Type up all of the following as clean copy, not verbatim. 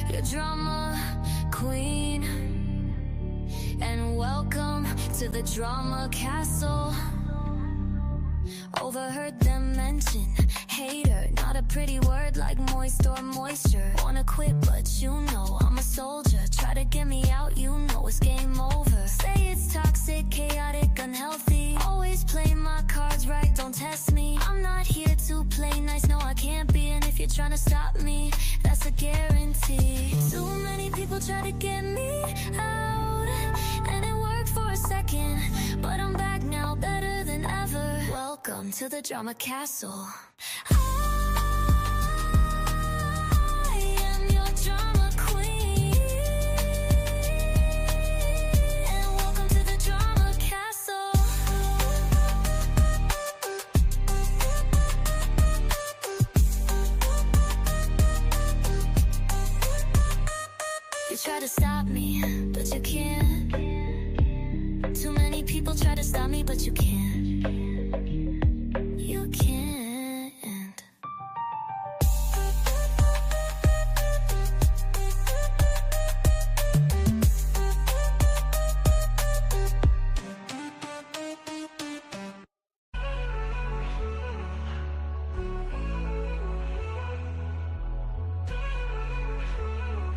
your drama queen. And welcome to the drama castle. Overheard them mention hater, not a pretty word like moist or moisture. Wanna quit, but you know I'm a soldier. Try to get me out, you know it's game over. Say it's toxic, chaotic, unhealthy. Always play my cards right, don't test me. I'm not here to play nice, no I can't be. And if you're trying to stop me, that's a guarantee. Too many people try to get me out, and it worked for a second, but I'm back now, better than ever. Welcome to the drama castle. I am your drama queen, and welcome to the drama castle. You try to stop me, but you can't. Too many people try to stop me, but you can't. You can't.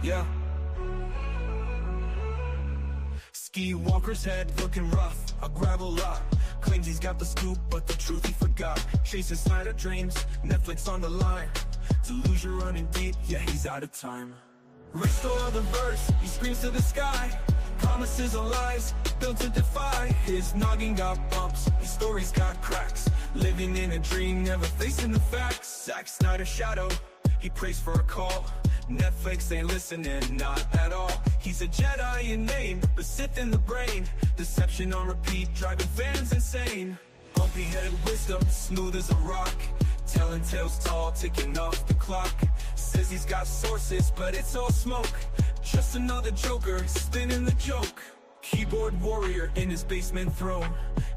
Yeah. Ski Walker's head looking rough, I grab a lot. Claims he's got the scoop, but the truth he forgot. Chasing Snyder dreams, Netflix on the line. Delusion running deep, yeah he's out of time. Restore the verse, he screams to the sky. Promises are lies, built to defy. His noggin got bumps, his story's got cracks. Living in a dream, never facing the facts. Zack Snyder shadow, he prays for a call. Netflix ain't listening, not at all. He's a Jedi in name, but Sith in the brain. Deception on repeat, driving fans insane. Bumpy head wisdom, smooth as a rock. Telling tales tall, ticking off the clock. Says he's got sources, but it's all smoke. Just another joker, spinning the joke. Keyboard warrior in his basement throne.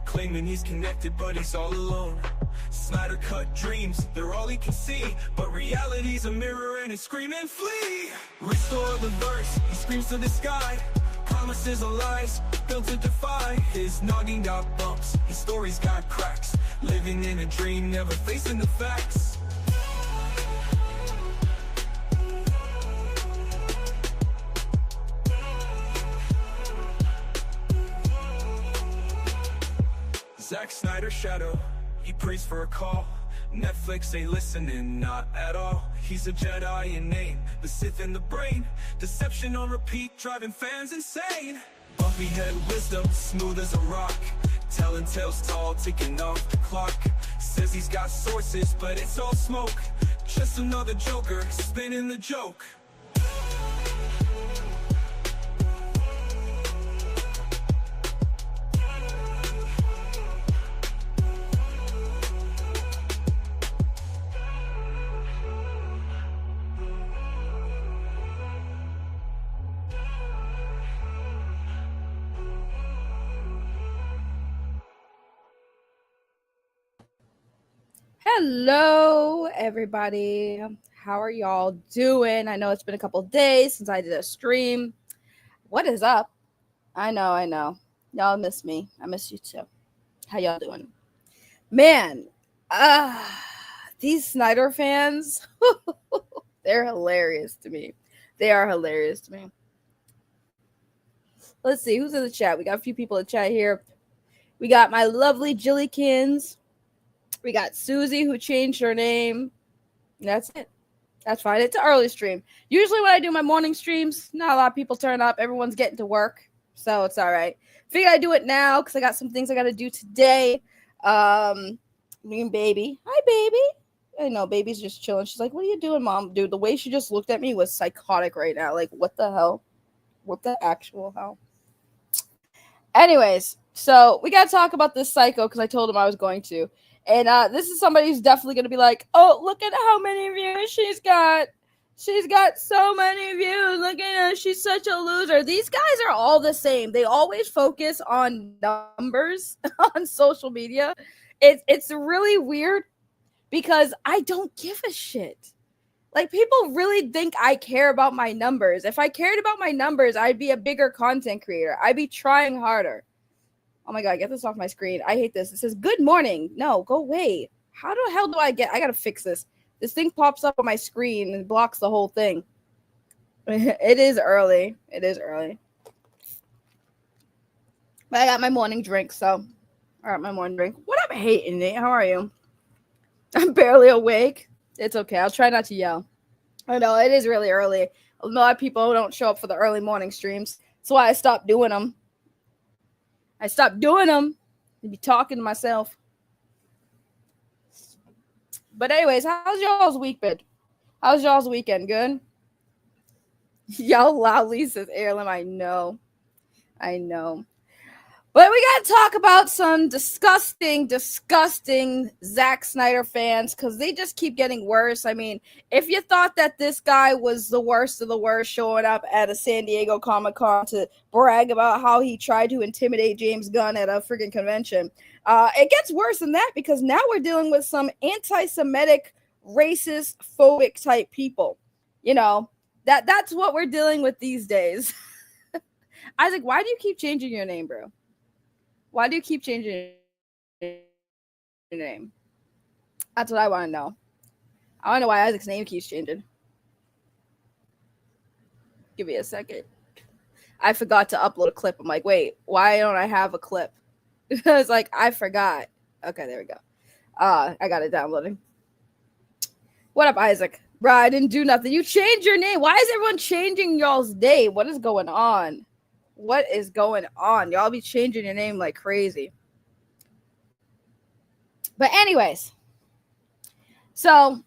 Claiming he's connected, but he's all alone. Snyder cut dreams, they're all he can see. But reality's a mirror and it's screaming flee. Restore the verse, he screams to the sky. Promises are lies, built to defy. His noggin got bumps, his story's got cracks. Living in a dream, never facing the facts. Zack Snyder shadow, he prays for a call. Netflix ain't listening, not at all. He's a Jedi in name, the Sith in the brain. Deception on repeat, driving fans insane. Bumpy head wisdom, smooth as a rock. Telling tales tall, ticking off the clock. Says he's got sources, but it's all smoke. Just another joker, spinning the joke. Hello, everybody. How are y'all doing? I know it's been a couple days since I did a stream. What is up? I know. Y'all miss me. I miss you too. How y'all doing? Man, these Snyder fans, they're hilarious to me. They are hilarious to me. Let's see, who's in the chat? We got a few people in the chat here. We got my lovely Jillykins. We got Susie, who changed her name. That's it. That's fine. It's an early stream. Usually when I do my morning streams, not a lot of people turn up. Everyone's getting to work, so it's all right. Figure I do it now because I got some things I got to do today. Me and baby. Hi, baby. I know, baby's just chilling. She's like, what are you doing, mom? Dude, the way she just looked at me was psychotic right now. Like, what the hell? What the actual hell? Anyways, so we got to talk about this psycho because I told him I was going to. And this is somebody who's definitely going to be like, oh, look at how many views she's got. She's got so many views. Look at her. She's such a loser. These guys are all the same. They always focus on numbers on social media. It's really weird because I don't give a shit. Like, people really think I care about my numbers. If I cared about my numbers, I'd be a bigger content creator. I'd be trying harder. Oh my God, get this off my screen. I hate this. It says, good morning. No, go away. How the hell do I gotta fix this. This thing pops up on my screen and blocks the whole thing. It is early. It is early. But I got my morning drink, so I got my morning drink. What up, hating Nate? How are you? I'm barely awake. It's okay. I'll try not to yell. I know it is really early. A lot of people don't show up for the early morning streams. That's why I stopped doing them. And be talking to myself. But anyways, how's y'all's week been? How's y'all's weekend? Good? Y'all loudly says heirloom. I know. But we got to talk about some disgusting Zack Snyder fans because they just keep getting worse. I mean, if you thought that this guy was the worst of the worst showing up at a San Diego Comic-Con to brag about how he tried to intimidate James Gunn at a freaking convention, it gets worse than that because now we're dealing with some anti-Semitic, racist, phobic type people. You know, that's what we're dealing with these days. Isaac, why do you keep changing your name, bro? Why do you keep changing your name? That's what I want to know. I want to know why Isaac's name keeps changing. Give me a second. I forgot to upload a clip. I'm like, wait, why don't I have a clip? It's like, I forgot. Okay, there we go. I got it downloading. What up, Isaac? Bro, I didn't do nothing. You changed your name. Why is everyone changing y'all's name? What is going on? What is going on? Y'all be changing your name like crazy. But anyways, so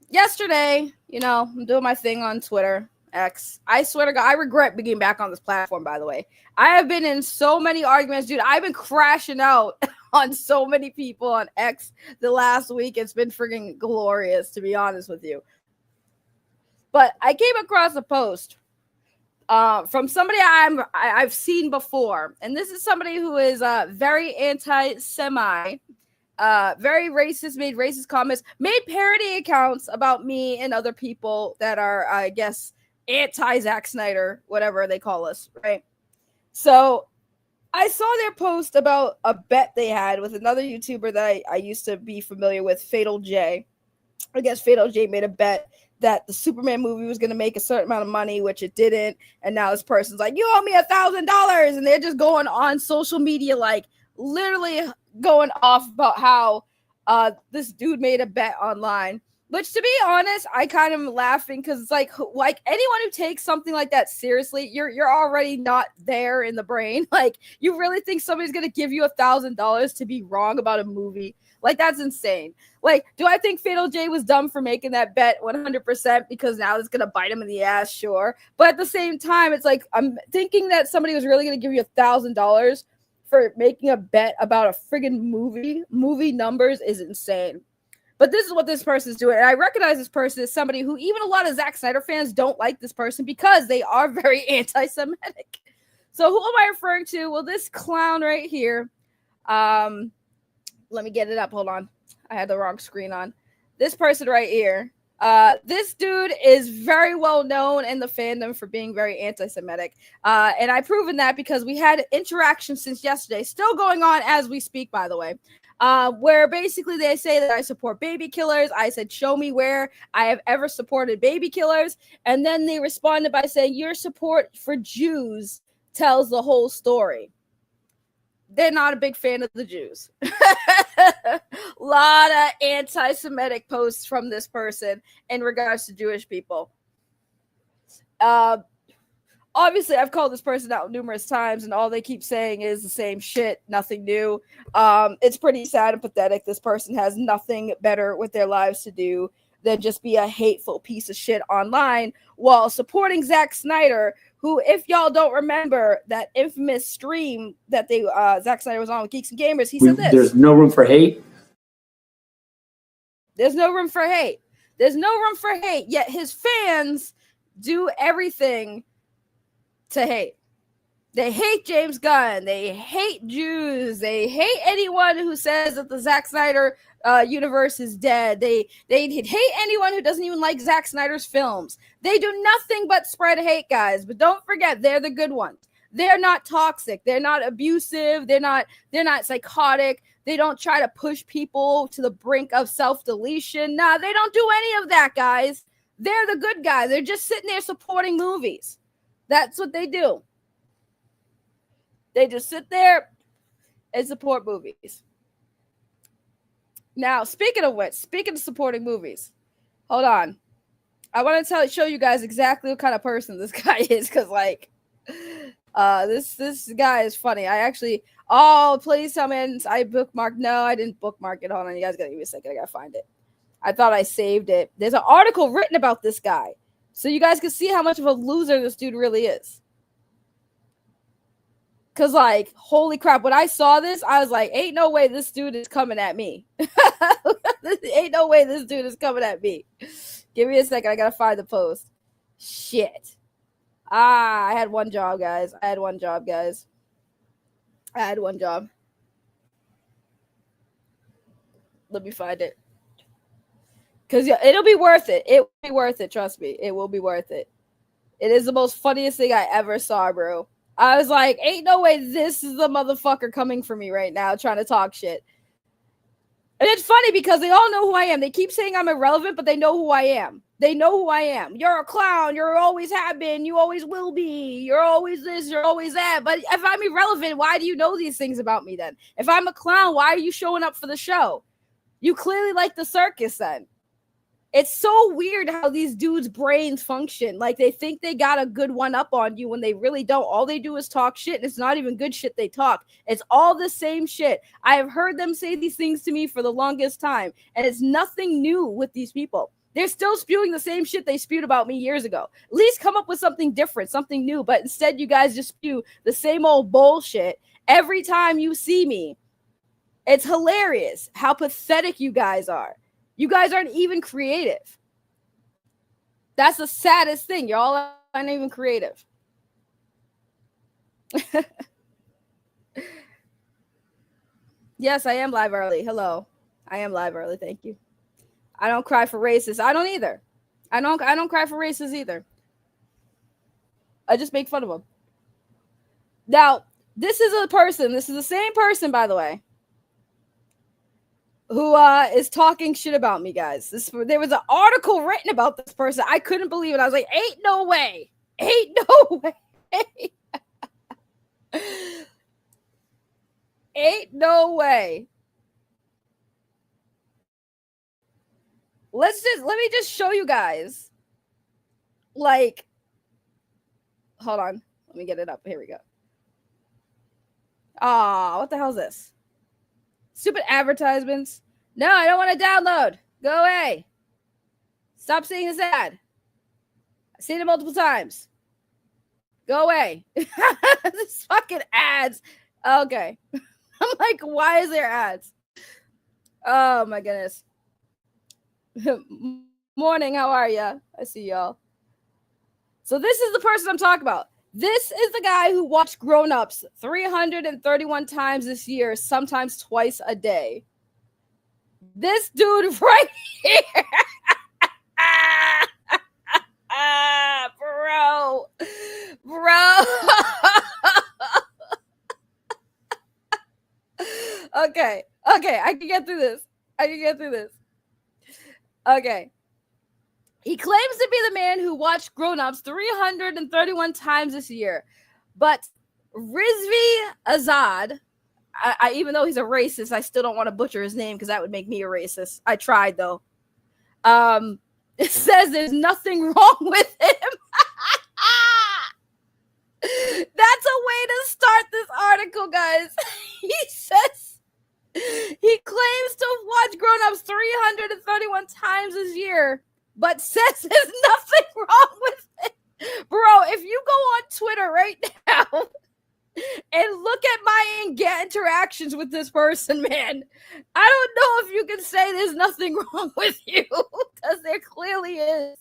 yesterday, I'm doing my thing on Twitter, X. I swear to God, I regret being back on this platform, by the way. I have been in so many arguments, dude. I've been crashing out on so many people on X the last week. It's been freaking glorious, to be honest with you. But I came across a post from somebody I've seen before. And this is somebody who is very anti-Semite, very racist, made racist comments, made parody accounts about me and other people that are, I guess, anti-Zack Snyder, whatever they call us, right? So I saw their post about a bet they had with another YouTuber that I used to be familiar with, Fatal J. I guess Fatal J made a bet that the Superman movie was going to make a certain amount of money, which it didn't. And now this person's like, you owe me $1,000. And they're just going on social media, like literally going off about how this dude made a bet online. Which, to be honest, I kind of am laughing because it's like anyone who takes something like that seriously, you're already not there in the brain. Like, you really think somebody's going to give you $1,000 to be wrong about a movie? Like, that's insane. Like, do I think Fatal J was dumb for making that bet? 100%, because now it's going to bite him in the ass, sure. But at the same time, it's like, I'm thinking that somebody was really going to give you $1,000 for making a bet about a friggin' movie. Movie numbers is insane. But this is what this person's doing. And I recognize this person as somebody who even a lot of Zack Snyder fans don't like this person because they are very anti-Semitic. So who am I referring to? Well, this clown right here. Let me get it up. Hold on. I had the wrong screen on. This person right here. This dude is very well known in the fandom for being very anti-Semitic. And I've proven that because we had interaction since yesterday, still going on as we speak, by the way, where basically they say that I support baby killers. I said, show me where I have ever supported baby killers. And then they responded by saying, your support for Jews tells the whole story. They're not a big fan of the Jews. A lot of anti-Semitic posts from this person in regards to Jewish people. Obviously, I've called this person out numerous times, and all they keep saying is the same shit, nothing new. It's pretty sad and pathetic. This person has nothing better with their lives to do than just be a hateful piece of shit online while supporting Zack Snyder, who, if y'all don't remember that infamous stream that Zack Snyder was on with Geeks and Gamers, he said this. There's no room for hate. There's no room for hate. There's no room for hate, yet his fans do everything to hate. They hate James Gunn. They hate Jews. They hate anyone who says that the Zack Snyder universe is dead. They hate anyone who doesn't even like Zack Snyder's films. They do nothing but spread hate, guys. But don't forget, they're the good ones. They're not toxic. They're not abusive. They're not psychotic. They don't try to push people to the brink of self-deletion. Nah, they don't do any of that, guys. They're the good guys. They're just sitting there supporting movies. That's what they do. They just sit there and support movies. Now, speaking of supporting movies, hold on. I want to show you guys exactly what kind of person this guy is, because like, this guy is funny. I actually, please tell me I bookmarked. No, I didn't bookmark it. Hold on, you guys gotta give me a second. I gotta find it. I thought I saved it. There's an article written about this guy, so you guys can see how much of a loser this dude really is. Because, like, holy crap, when I saw this, I was like, ain't no way this dude is coming at me. Ain't no way this dude is coming at me. Give me a second. I got to find the post. Shit. I had one job, guys. I had one job. Let me find it. Because it'll be worth it. It will be worth it. Trust me. It will be worth it. It is the most funniest thing I ever saw, bro. I was like, ain't no way this is the motherfucker coming for me right now trying to talk shit. And it's funny because they all know who I am. They keep saying I'm irrelevant, but they know who I am. They know who I am. You're a clown. You always have been. You always will be. You're always this. You're always that. But if I'm irrelevant, why do you know these things about me then? If I'm a clown, why are you showing up for the show? You clearly like the circus then. It's so weird how these dudes' brains function. Like, they think they got a good one up on you when they really don't. All they do is talk shit, and it's not even good shit they talk. It's all the same shit. I have heard them say these things to me for the longest time, and it's nothing new with these people. They're still spewing the same shit they spewed about me years ago. At least come up with something different, something new. But instead, you guys just spew the same old bullshit every time you see me. It's hilarious how pathetic you guys are. You guys aren't even creative. That's the saddest thing. You're all aren't even creative. Yes, I am live early. Hello. I am live early. Thank you. I don't cry for racists. I don't either. I don't cry for racists either. I just make fun of them. Now, this is the same person, by the way, who is talking shit about me, guys. There was an article written about this person. I couldn't believe it. I was like, ain't no way. Ain't no way. Ain't no way. Let me just show you guys. Like, hold on. Let me get it up. Here we go. What the hell is this? Stupid advertisements. No, I don't want to download. Go away. Stop seeing this ad. I've seen it multiple times. Go away. This fucking ads. Okay. I'm like, why is there ads? Oh my goodness. Morning, how are ya? I see y'all. So this is the person I'm talking about. This is the guy who watched Grown Ups 331 times this year, sometimes twice a day. This dude right here. Bro. Okay, I can get through this. Okay. He claims to be the man who watched Grown Ups 331 times this year. But Rizvi Azad, I even though he's a racist, I still don't want to butcher his name because that would make me a racist. I tried, though. It says there's nothing wrong with him. That's a way to start this article, guys. He says he claims to watch Grown Ups 331 times this year, but says there's nothing wrong with it. Bro, if you go on Twitter right now and look at my interactions with this person, man, I don't know if you can say there's nothing wrong with you, because there clearly is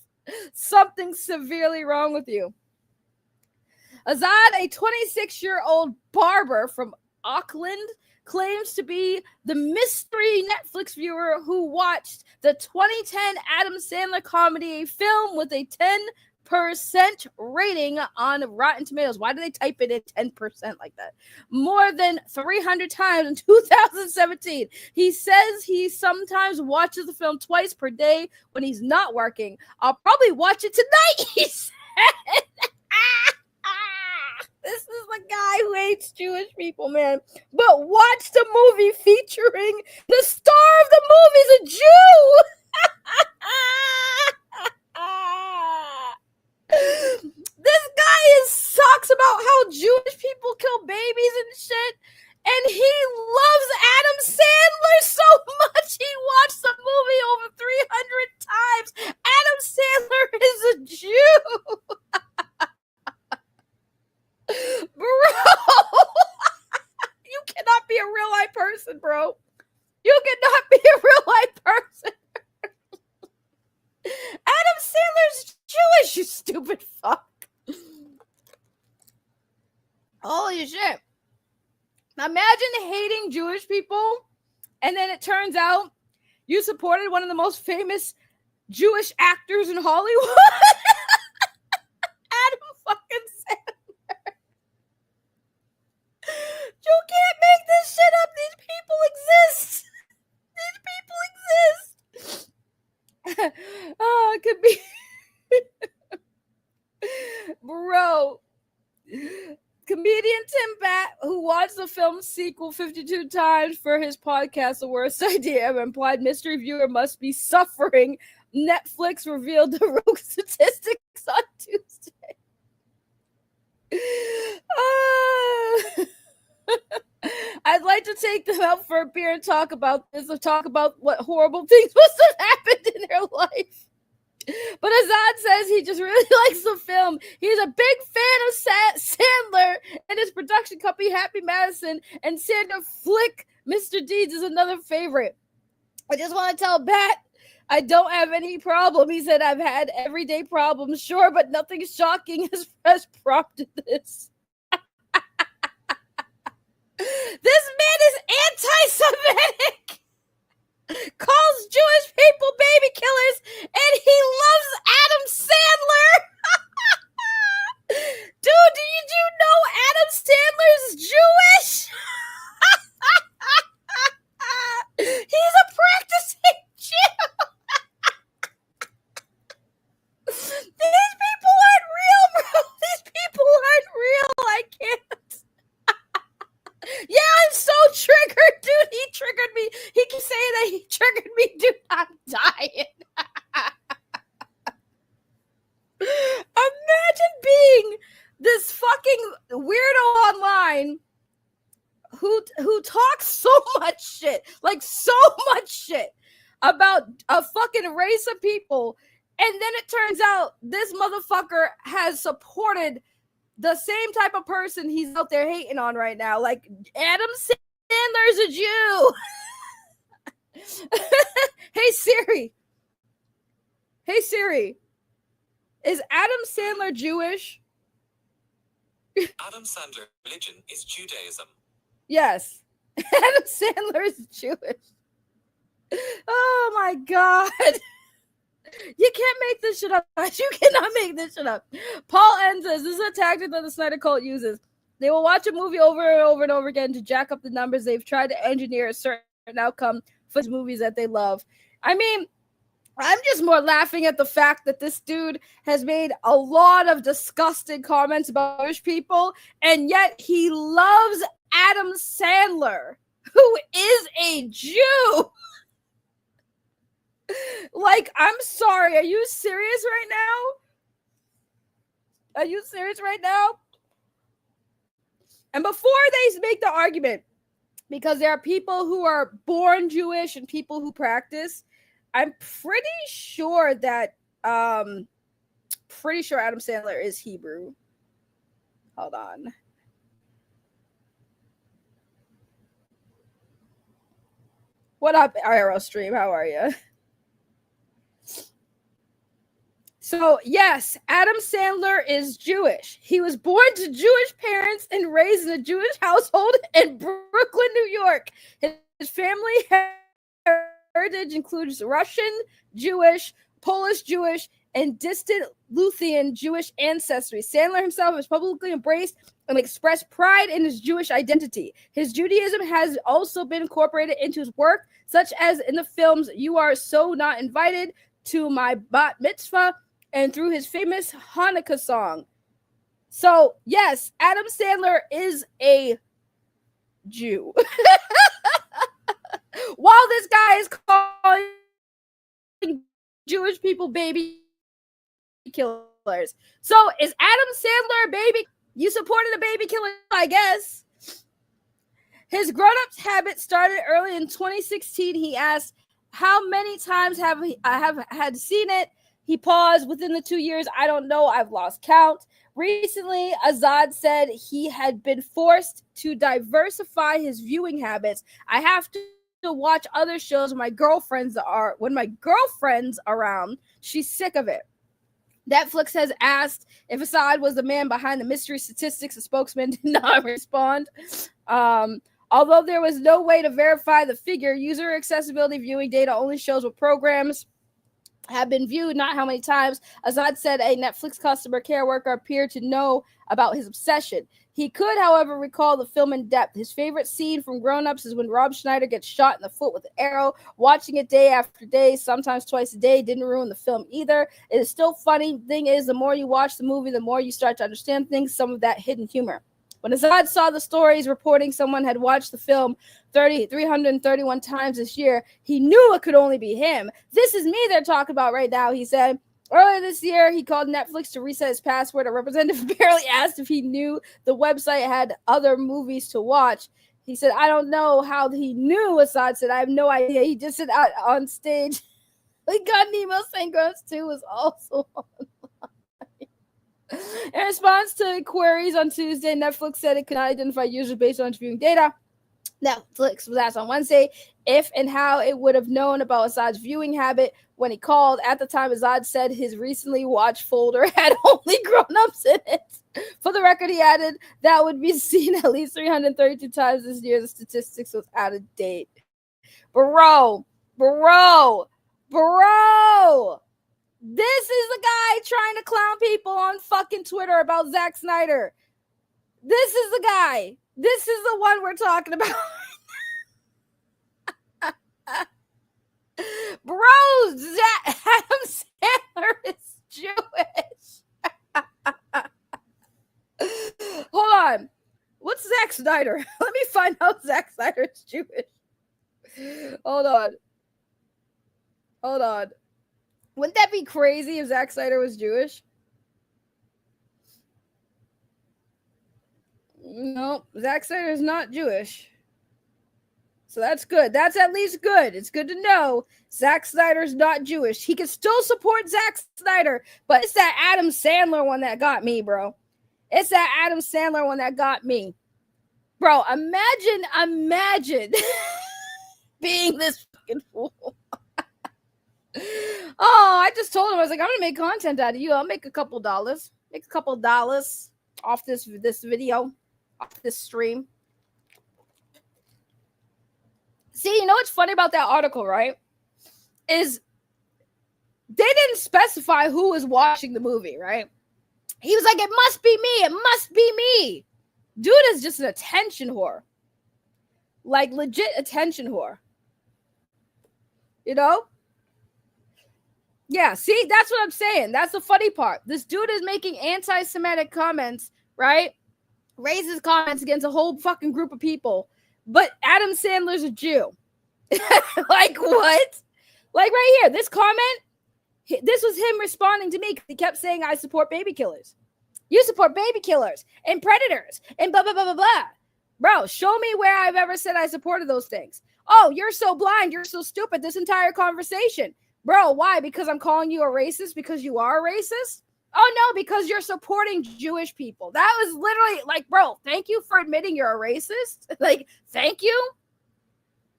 something severely wrong with you. Azad, a 26-year-old barber from Auckland, claims to be the mystery Netflix viewer who watched the 2010 Adam Sandler comedy film with a 10% rating on Rotten Tomatoes. Why do they type it in 10% like that? More than 300 times in 2017. He says he sometimes watches the film twice per day when he's not working. I'll probably watch it tonight, he said. This is the guy who hates Jewish people, man. But watch the movie featuring the star of the movie is a Jew. This guy talks about how Jewish people kill babies and shit. And he loves Adam Sandler so much he watched the movie over 300 times. Adam Sandler is a Jew. Bro, you cannot be a real life person, bro. You cannot be a real life person. Adam Sandler's Jewish, you stupid fuck. Holy shit. Imagine hating Jewish people, and then it turns out you supported one of the most famous Jewish actors in Hollywood. Adam fucking Sandler. You can't make this shit up. These people exist. These people exist. Oh, it could be. Bro. Comedian Tim Batt, who watched the film sequel 52 times for his podcast, The Worst Idea Ever, implied mystery viewer must be suffering. Netflix revealed the rogue statistics on Tuesday. I'd like to take them out for a beer and talk about this, or talk about what horrible things must have happened in their life. But Azad says he just really likes the film. He's a big fan of Sandler and his production company, Happy Madison, and Sandler flick Mr. Deeds is another favorite. I just want to tell Bat I don't have any problem. He said, I've had everyday problems, sure, but nothing shocking has prompted this. This man is anti-Semitic, calls Jewish people baby killers, and he loves Adam Sandler. Dude, did you know Adam Sandler's Jewish? He's a practicing Jew. These people aren't real, bro. These people aren't real. I can't. Yeah, I'm so triggered, dude. He triggered me. He can say that he triggered me, dude. I'm dying. Imagine being this fucking weirdo online who talks so much shit, like so much shit about a fucking race of people, and then it turns out this motherfucker has supported the same type of person he's out there hating on right now. Like, Adam Sandler's a Jew. Hey Siri. Is Adam Sandler Jewish? Adam Sandler religion is Judaism. Yes. Adam Sandler is Jewish. Oh my God. You can't make this shit up. You cannot make this shit up. Paul N says, this is a tactic that the Snyder cult uses. They will watch a movie over and over and over again to jack up the numbers. They've tried to engineer a certain outcome for movies that they love. I mean, I'm just more laughing at the fact that this dude has made a lot of disgusting comments about Jewish people, and yet he loves Adam Sandler, who is a Jew. Like, I'm sorry. Are you serious right now? Are you serious right now? And before they make the argument, because there are people who are born Jewish and people who practice, I'm pretty sure that Adam Sandler is Hebrew. Hold on. What up, IRL stream? How are you? So, yes, Adam Sandler is Jewish. He was born to Jewish parents and raised in a Jewish household in Brooklyn, New York. His family heritage includes Russian, Jewish, Polish Jewish, and distant Lithuanian Jewish ancestry. Sandler himself has publicly embraced and expressed pride in his Jewish identity. His Judaism has also been incorporated into his work, such as in the films You Are So Not Invited to My Bat Mitzvah, and through his famous Hanukkah song. So, yes, Adam Sandler is a Jew. While this guy is calling Jewish people baby killers. So, is Adam Sandler a baby? You supported a baby killer, I guess. His grown-ups habit started early in 2016. He asked, how many times have I had seen it? He paused. Within the 2 years, I don't know. I've lost count. Recently, Azad said he had been forced to diversify his viewing habits. I have to watch other shows when my girlfriends around. She's sick of it. Netflix has asked if Assad was the man behind the mystery statistics. The spokesman did not respond. Although there was no way to verify the figure, user accessibility viewing data only shows what programs have been viewed, not how many times. Azad said a Netflix customer care worker appeared to know about his obsession. He could, however, recall the film in depth. His favorite scene from Grown Ups is when Rob Schneider gets shot in the foot with an arrow. Watching it day after day, sometimes twice a day, didn't ruin the film either. It is still funny. Thing is, the more you watch the movie, the more you start to understand things, some of that hidden humor. When Azad saw the stories reporting someone had watched the film 331 times this year, he knew it could only be him. This is me they're talking about right now, he said. Earlier this year, he called Netflix to reset his password. A representative barely asked if he knew the website had other movies to watch. He said, I don't know how he knew. Assad said, I have no idea. He just said out on stage. He got an email saying Gross 2 was also on. In response to queries on Tuesday, Netflix said it could not identify users based on viewing data. Netflix was asked on Wednesday if and how it would have known about Assad's viewing habit when he called. At the time, Assad said his recently watched folder had only grown-ups in it. For the record, he added that would be seen at least 332 times this year. The statistics was out of date. Bro. This is the guy trying to clown people on fucking Twitter about Zack Snyder. This is the guy. This is the one we're talking about. Bro, Adam Sandler is Jewish. Hold on. What's Zack Snyder? Let me find out Zack Snyder is Jewish. Hold on. Wouldn't that be crazy if Zack Snyder was Jewish? No, Zack Snyder is not Jewish. So that's good. That's at least good. It's good to know Zack Snyder's not Jewish. He can still support Zack Snyder, but it's that Adam Sandler one that got me, bro. It's that Adam Sandler one that got me. Bro, imagine being this fucking fool. Oh, I just told him, I was like, I'm gonna make content out of you. I'll make a couple dollars. Make a couple dollars off this video, off this stream. See, you know what's funny about that article, right? Is they didn't specify who was watching the movie, right? He was like, it must be me. It must be me. Dude is just an attention whore. Like, legit attention whore. You know? Yeah, see, that's what I'm saying. That's the funny part. This dude is making anti-Semitic comments, right? Raises comments against a whole fucking group of people. But Adam Sandler's a Jew. Like, what? Like, right here, this comment, this was him responding to me. He kept saying, I support baby killers. You support baby killers and predators and blah, blah, blah, blah, blah. Bro, show me where I've ever said I supported those things. Oh, you're so blind. You're so stupid. This entire conversation. Bro, why? Because I'm calling you a racist? Because you are a racist? Oh, no, because you're supporting Jewish people. That was literally like, bro, thank you for admitting you're a racist. Like, thank you.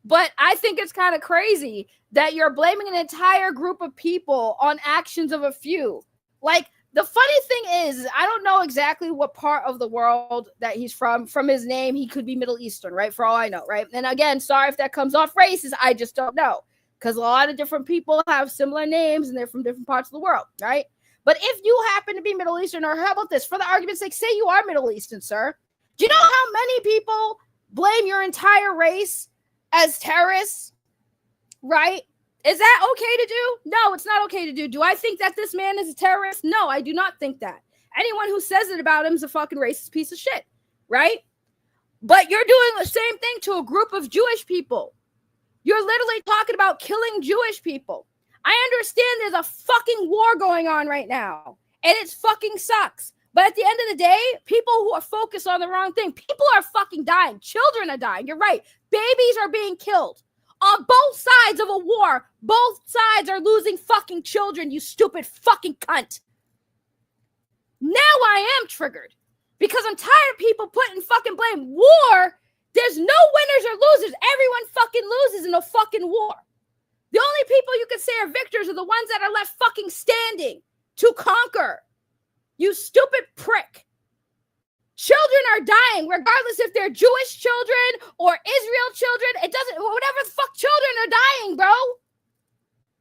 But I think it's kind of crazy that you're blaming an entire group of people on actions of a few. Like, the funny thing is, I don't know exactly what part of the world that he's from. From his name, he could be Middle Eastern, right? For all I know, right? And again, sorry if that comes off racist. I just don't know. Because a lot of different people have similar names and they're from different parts of the world, right? But if you happen to be Middle Eastern, or how about this? For the argument's sake, say you are Middle Eastern, sir. Do you know how many people blame your entire race as terrorists, right? Is that okay to do? No, it's not okay to do. Do I think that this man is a terrorist? No, I do not think that. Anyone who says it about him is a fucking racist piece of shit, right? But you're doing the same thing to a group of Jewish people. You're literally talking about killing Jewish people. I understand there's a fucking war going on right now, and it fucking sucks. But at the end of the day, people who are focused on the wrong thing, people are fucking dying. Children are dying. You're right. Babies are being killed. On both sides of a war, both sides are losing fucking children, you stupid fucking cunt. Now I am triggered because I'm tired of people putting fucking blame. War, there's no winners or losers. Everyone fucking loses in a fucking war. The only people you can say are victors are the ones that are left fucking standing to conquer. You stupid prick. Children are dying, regardless if they're Jewish children or Israel children. It doesn't, whatever the fuck, children are dying, bro.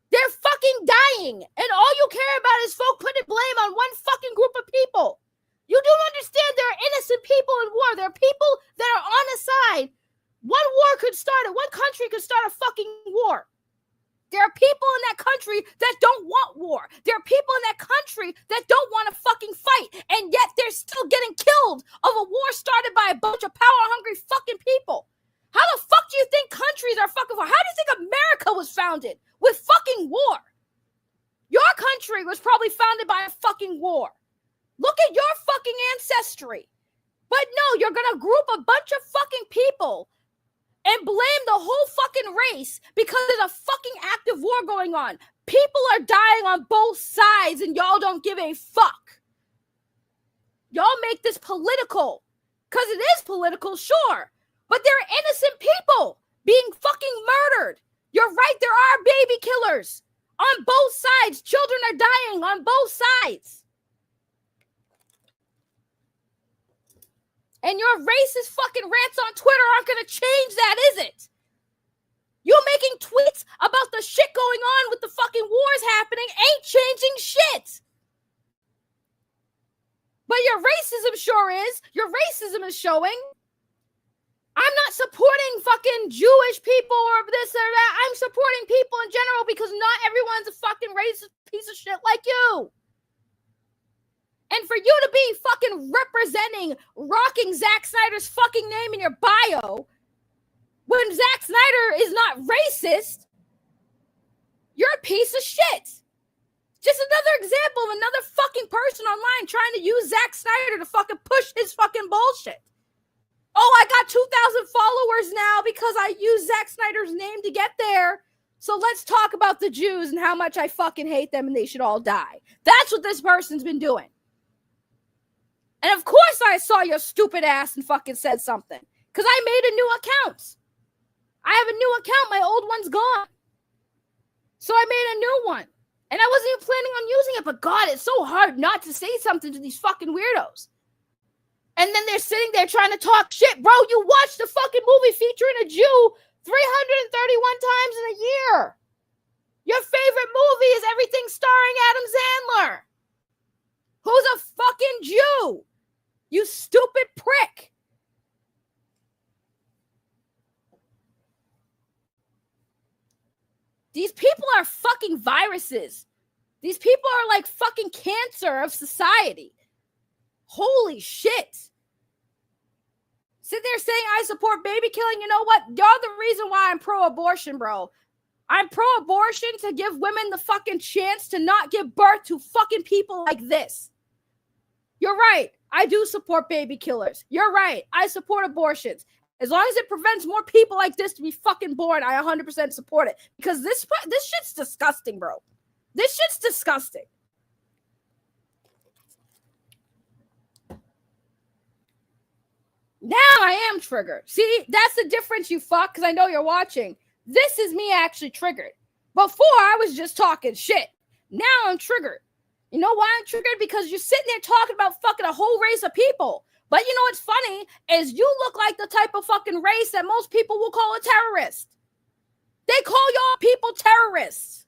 They're fucking dying. And all you care about is folk putting blame on one fucking group of people. You don't understand there are innocent people in war. There are people that are on a side. One war could start, one country could start a fucking war. There are people in that country that don't want war. There are people in that country that don't want to fucking fight. And yet they're still getting killed of a war started by a bunch of power-hungry fucking people. How the fuck do you think countries are fucking war? How do you think America was founded? With fucking war. Your country was probably founded by a fucking war. Look at your fucking ancestry. But no, you're going to group a bunch of fucking people and blame the whole fucking race because there's a fucking active war going on. People are dying on both sides and y'all don't give a fuck. Y'all make this political. Because it is political, sure. But there are innocent people being fucking murdered. You're right, there are baby killers on both sides. Children are dying on both sides. And your racist fucking rants on Twitter aren't going to change that, is it? You making tweets about the shit going on with the fucking wars happening ain't changing shit. But your racism sure is. Your racism is showing. I'm not supporting fucking Jewish people or this or that. I'm supporting people in general because not everyone's a fucking racist piece of shit like you. And for you to be fucking representing, rocking Zack Snyder's fucking name in your bio, when Zack Snyder is not racist, you're a piece of shit. Just another example of another fucking person online trying to use Zack Snyder to fucking push his fucking bullshit. Oh, I got 2,000 followers now because I used Zack Snyder's name to get there. So let's talk about the Jews and how much I fucking hate them and they should all die. That's what this person's been doing. And of course I saw your stupid ass and fucking said something. Because I made a new account. I have a new account. My old one's gone. So I made a new one. And I wasn't even planning on using it. But God, it's so hard not to say something to these fucking weirdos. And then they're sitting there trying to talk shit. Bro, you watched the fucking movie featuring a Jew 331 times in a year. Your favorite movie is everything starring Adam Sandler. Who's a fucking Jew? You stupid prick. These people are fucking viruses. These people are like fucking cancer of society. Holy shit. Sit there saying I support baby killing. You know what? You're the reason why I'm pro-abortion, bro. I'm pro-abortion to give women the fucking chance to not give birth to fucking people like this. You're right. I do support baby killers. You're right. I support abortions. As long as it prevents more people like this to be fucking born, I 100% support it. Because this shit's disgusting, bro. This shit's disgusting. Now I am triggered. See, that's the difference, you fuck, because I know you're watching. This is me actually triggered. Before, I was just talking shit. Now I'm triggered. You know why I'm triggered? Because you're sitting there talking about fucking a whole race of people. But you know what's funny is you look like the type of fucking race that most people will call a terrorist. They call y'all people terrorists,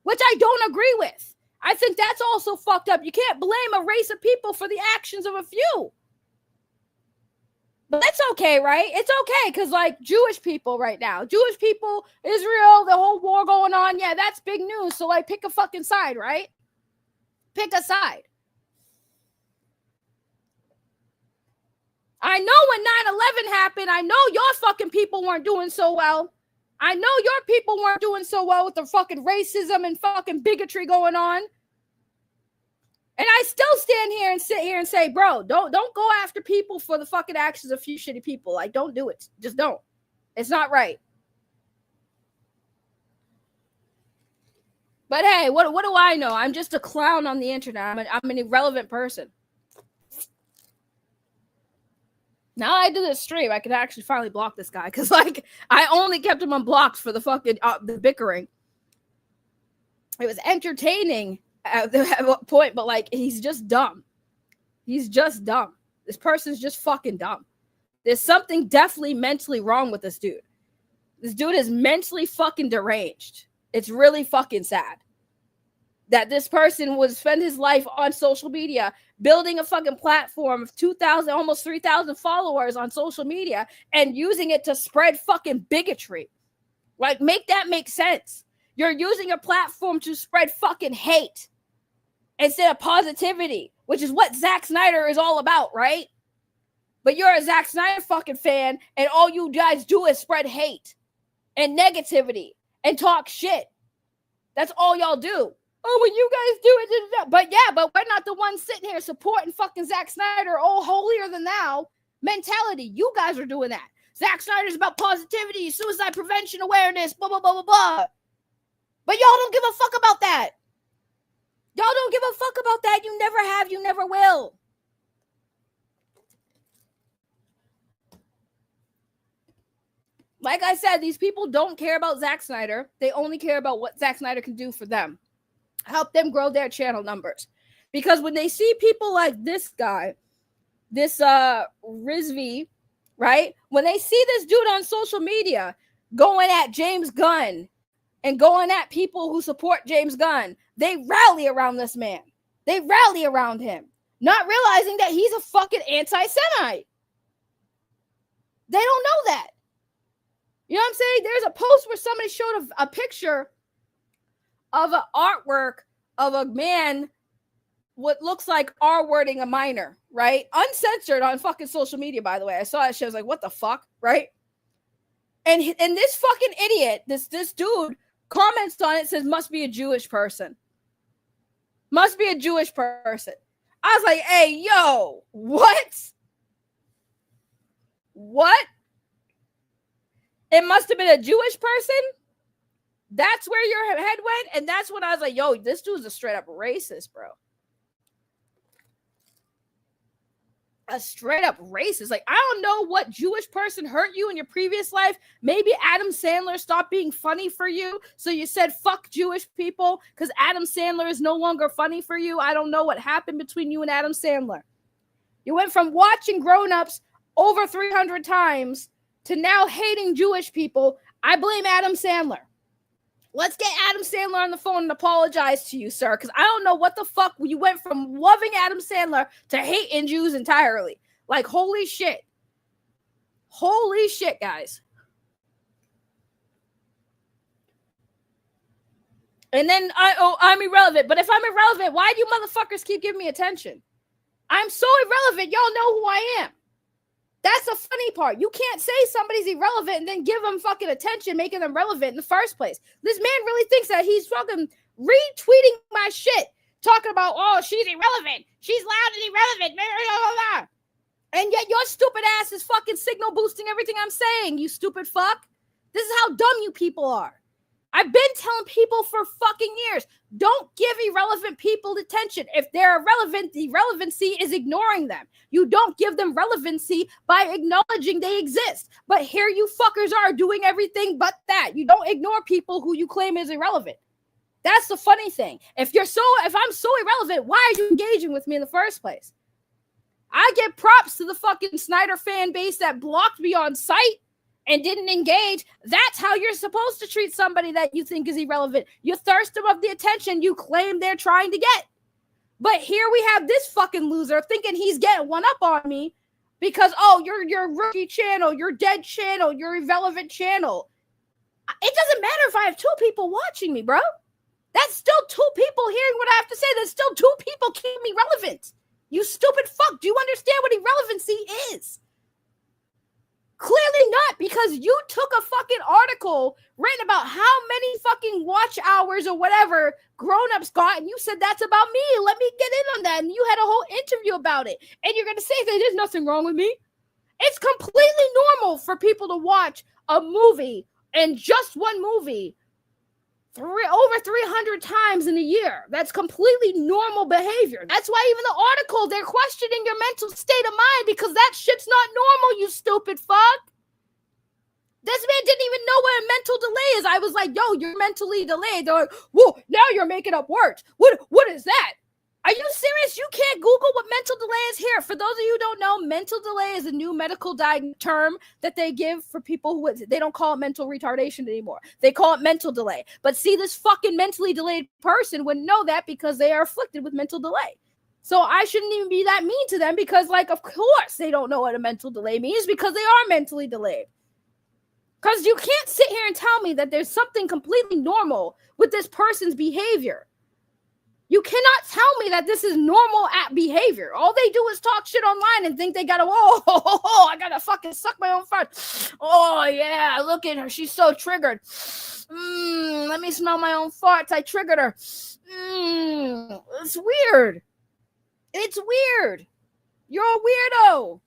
which I don't agree with. I think that's also fucked up. You can't blame a race of people for the actions of a few. But it's okay, right? It's okay because, like, Jewish people right now, Jewish people, Israel, the whole war going on, yeah, that's big news. So, like, pick a fucking side, right? Pick a side. I know when 9/11 happened, I know your fucking people weren't doing so well. I know your people weren't doing so well with the fucking racism and fucking bigotry going on. And I still stand here and sit here and say, bro, don't go after people for the fucking actions of few shitty people. Like, don't do it. Just don't. It's not right. But hey, what do I know? I'm just a clown on the internet. I'm an irrelevant person. Now I do this stream, I could actually finally block this guy because, like, I only kept him unblocked for the fucking the bickering. It was entertaining at a point, but, like, he's just dumb. He's just dumb. This person's just fucking dumb. There's something definitely mentally wrong with this dude. This dude is mentally fucking deranged. It's really fucking sad that this person would spend his life on social media building a fucking platform of 2,000, almost 3,000 followers on social media and using it to spread fucking bigotry. Like, make that make sense. You're using a platform to spread fucking hate instead of positivity, which is what Zack Snyder is all about, right? But you're a Zack Snyder fucking fan, and all you guys do is spread hate and negativity and talk shit. That's all y'all do. Oh, when you guys do it, but yeah, but we're not the ones sitting here supporting fucking Zack Snyder, oh, holier than thou mentality. You guys are doing that. Zack Snyder's about positivity, suicide prevention awareness, blah, blah, blah, blah, blah. But y'all don't give a fuck about that. Y'all don't give a fuck about that. You never have, you never will. Like I said, these people don't care about Zack Snyder. They only care about what Zack Snyder can do for them. Help them grow their channel numbers. Because when they see people like this guy, this Rizvi, right? When they see this dude on social media going at James Gunn and going at people who support James Gunn, they rally around this man. They rally around him, not realizing that he's a fucking anti-Semite. They don't know that. You know what I'm saying? There's a post where somebody showed a picture of an artwork of a man what looks like R-wording a minor, right? Uncensored on fucking social media, by the way. I saw that shit. I was like, what the fuck, right? And this fucking idiot, this dude comments on it, says, must be a Jewish person. Must be a Jewish person. I was like, hey, yo, what? What? It must have been a Jewish person? That's where your head went? And that's when I was like, yo, this dude's a straight up racist, bro. A straight up racist. Like, I don't know what Jewish person hurt you in your previous life. Maybe Adam Sandler stopped being funny for you. So you said, fuck Jewish people because Adam Sandler is no longer funny for you. I don't know what happened between you and Adam Sandler. You went from watching Grown Ups over 300 times to now hating Jewish people. I blame Adam Sandler. Let's get Adam Sandler on the phone and apologize to you, sir, because I don't know what the fuck you went from loving Adam Sandler to hating Jews entirely. Like, holy shit. Holy shit, guys. And then, I'm irrelevant. But if I'm irrelevant, why do you motherfuckers keep giving me attention? I'm so irrelevant, y'all know who I am. That's the funny part. You can't say somebody's irrelevant and then give them fucking attention, making them relevant in the first place. This man really thinks that he's fucking retweeting my shit, talking about, oh, she's irrelevant. She's loud and irrelevant. Blah, blah, blah. And yet your stupid ass is fucking signal boosting everything I'm saying, you stupid fuck. This is how dumb you people are. I've been telling people for fucking years, don't give irrelevant people attention. If they're irrelevant, the relevancy is ignoring them. You don't give them relevancy by acknowledging they exist. But here you fuckers are doing everything but that. You don't ignore people who you claim is irrelevant. That's the funny thing. If I'm so irrelevant, why are you engaging with me in the first place? I get props to the fucking Snyder fan base that blocked me on site and didn't engage. That's how you're supposed to treat somebody that you think is irrelevant. You thirst them of the attention you claim they're trying to get. But here we have this fucking loser thinking he's getting one up on me because, oh, your rookie channel, your dead channel, your irrelevant channel. It doesn't matter if I have 2 people watching me, bro. That's still 2 people hearing what I have to say. There's still 2 people keeping me relevant. You stupid fuck. Do you understand what irrelevancy is? Clearly not, because you took a fucking article written about how many fucking watch hours or whatever grown-ups got, and you said that's about me. Let me get in on that. And you had a whole interview about it. And you're going to say that there's nothing wrong with me. It's completely normal for people to watch a movie, and just one movie, over 300 times in a year. That's completely normal behavior. That's why even the article, they're questioning your mental state of mind because that shit's not normal, you stupid fuck. This man didn't even know what a mental delay is. I was like, yo, you're mentally delayed. They're like, whoa, now you're making up words. What is that? Are you serious? You can't Google what mental delay is here. For those of you who don't know, mental delay is a new medical term that they give for people who, they don't call it mental retardation anymore. They call it mental delay. But see, this fucking mentally delayed person wouldn't know that because they are afflicted with mental delay. So I shouldn't even be that mean to them because, like, of course they don't know what a mental delay means because they are mentally delayed. Because you can't sit here and tell me that there's something completely normal with this person's behavior. You cannot tell me that this is normal behavior. All they do is talk shit online and think they gotta, I gotta fucking suck my own fart. Oh, yeah, look at her. She's so triggered. Let me smell my own farts. I triggered her. It's weird. It's weird. You're a weirdo.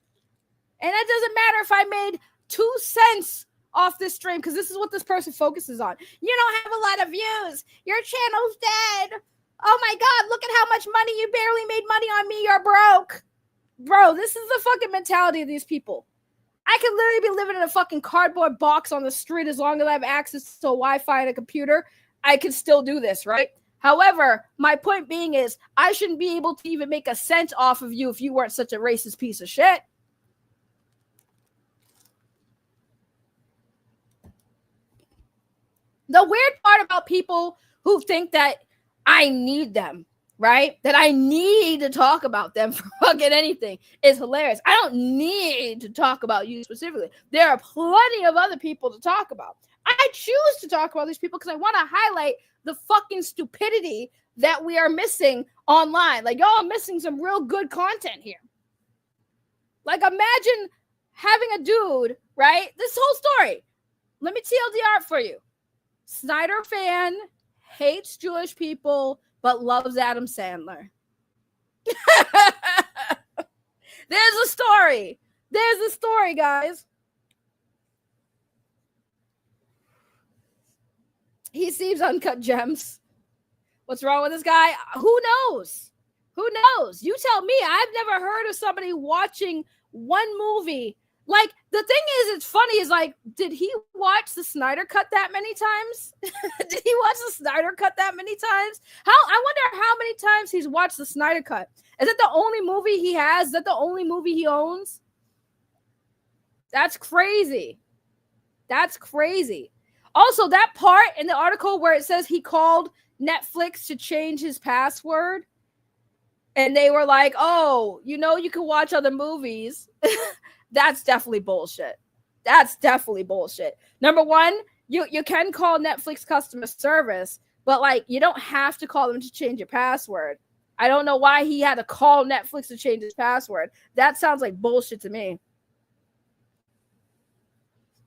And it doesn't matter if I made 2 cents off this stream because this is what this person focuses on. You don't have a lot of views. Your channel's dead. Oh my God, look at how much money you barely made money on me. You're broke. Bro, this is the fucking mentality of these people. I could literally be living in a fucking cardboard box on the street as long as I have access to Wi-Fi and a computer. I can still do this, right? However, my point being is I shouldn't be able to even make a cent off of you if you weren't such a racist piece of shit. The weird part about people who think that I need them, right? That I need to talk about them for fucking anything is hilarious. I don't need to talk about you specifically. There are plenty of other people to talk about. I choose to talk about these people because I want to highlight the fucking stupidity that we are missing online. Like, y'all are missing some real good content here. Like, imagine having a dude, right? This whole story. Let me TLDR for you. Snyder fan, hates Jewish people, but loves Adam Sandler. There's a story. There's a story, guys. He seems uncut gems. What's wrong with this guy? Who knows? Who knows? You tell me. I've never heard of somebody watching one movie. Like, the thing is, it's funny, is like, did he watch the Snyder Cut that many times? Did he watch the Snyder Cut that many times? I wonder how many times he's watched the Snyder Cut. Is it the only movie he has? Is that the only movie he owns? That's crazy. That's crazy. Also, that part in the article where it says he called Netflix to change his password, and they were like, oh, you know, you can watch other movies. That's definitely bullshit. That's definitely bullshit. Number one, you can call Netflix customer service, but like, you don't have to call them to change your password. I don't know why he had to call Netflix to change his password. That sounds like bullshit to me.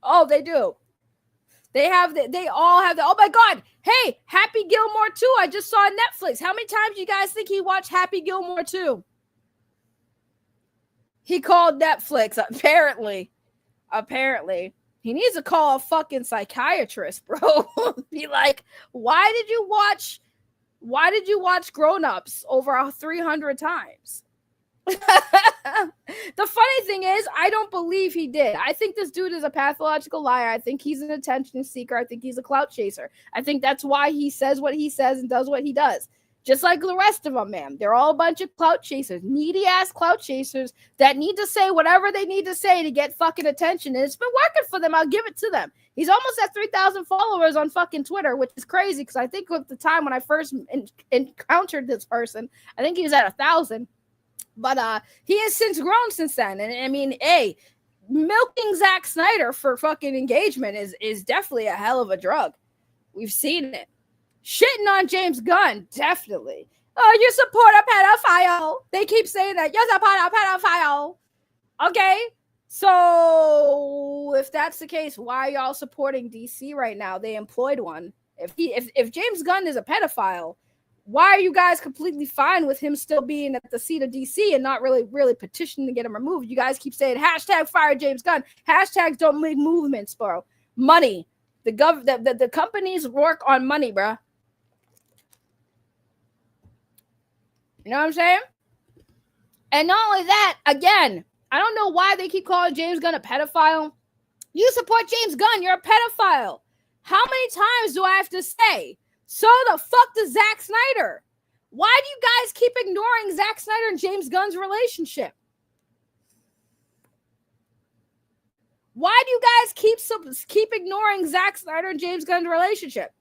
Oh, they do. They all have the, oh my God. Hey, Happy Gilmore 2. I just saw on Netflix. How many times do you guys think he watched Happy Gilmore 2? He called Netflix, apparently. He needs to call a fucking psychiatrist, bro. Be like, why did you watch Grown Ups over 300 times? The funny thing is, I don't believe he did. I think this dude is a pathological liar. I think he's an attention seeker. I think he's a clout chaser. I think that's why he says what he says and does what he does. Just like the rest of them, man. They're all a bunch of clout chasers, needy-ass clout chasers that need to say whatever they need to say to get fucking attention. And it's been working for them. I'll give it to them. He's almost at 3,000 followers on fucking Twitter, which is crazy because I think at the time when I first encountered this person, I think he was at 1,000. But he has since grown since then. And I mean, hey, milking Zack Snyder for fucking engagement is definitely a hell of a drug. We've seen it. Shitting on James Gunn, definitely. Oh, you support a pedophile. They keep saying that. You support a pedophile. Okay. So if that's the case, why are y'all supporting DC right now? They employed one. If James Gunn is a pedophile, why are you guys completely fine with him still being at the seat of DC and not really petitioning to get him removed? You guys keep saying hashtag fire James Gunn. Hashtags don't make movements, bro. Money. The companies work on money, bro. You know what I'm saying? And not only that, again, I don't know why they keep calling James Gunn a pedophile. You support James Gunn, you're a pedophile. How many times do I have to say? So the fuck does Zack Snyder? Why do you guys keep ignoring Zack Snyder and James Gunn's relationship? Why do you guys keep ignoring Zack Snyder and James Gunn's relationship?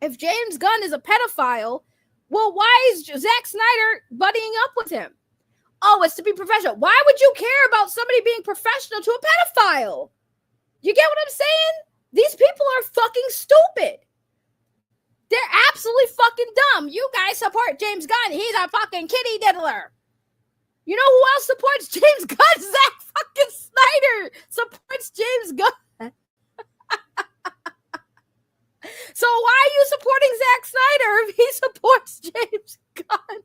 If James Gunn is a pedophile, well, why is Zack Snyder buddying up with him? Oh, it's to be professional. Why would you care about somebody being professional to a pedophile? You get what I'm saying? These people are fucking stupid. They're absolutely fucking dumb. You guys support James Gunn. He's a fucking kitty diddler. You know who else supports James Gunn? Zack fucking Snyder supports James Gunn. So why are you supporting Zack Snyder if he supports James Gunn?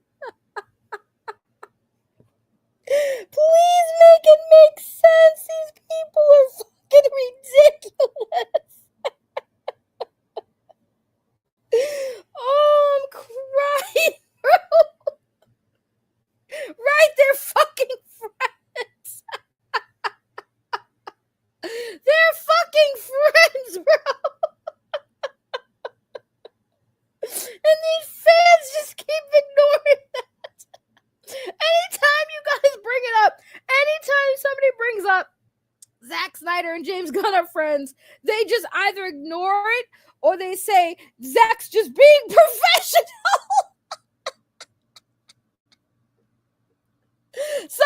Please make it make sense. These people are fucking ridiculous. Oh, I'm crying, bro. Right, they're fucking friends. They're fucking friends, bro. And these fans just keep ignoring that. Anytime you guys bring it up, anytime somebody brings up Zack Snyder and James Gunn are friends, they just either ignore it or they say Zack's just being professional. So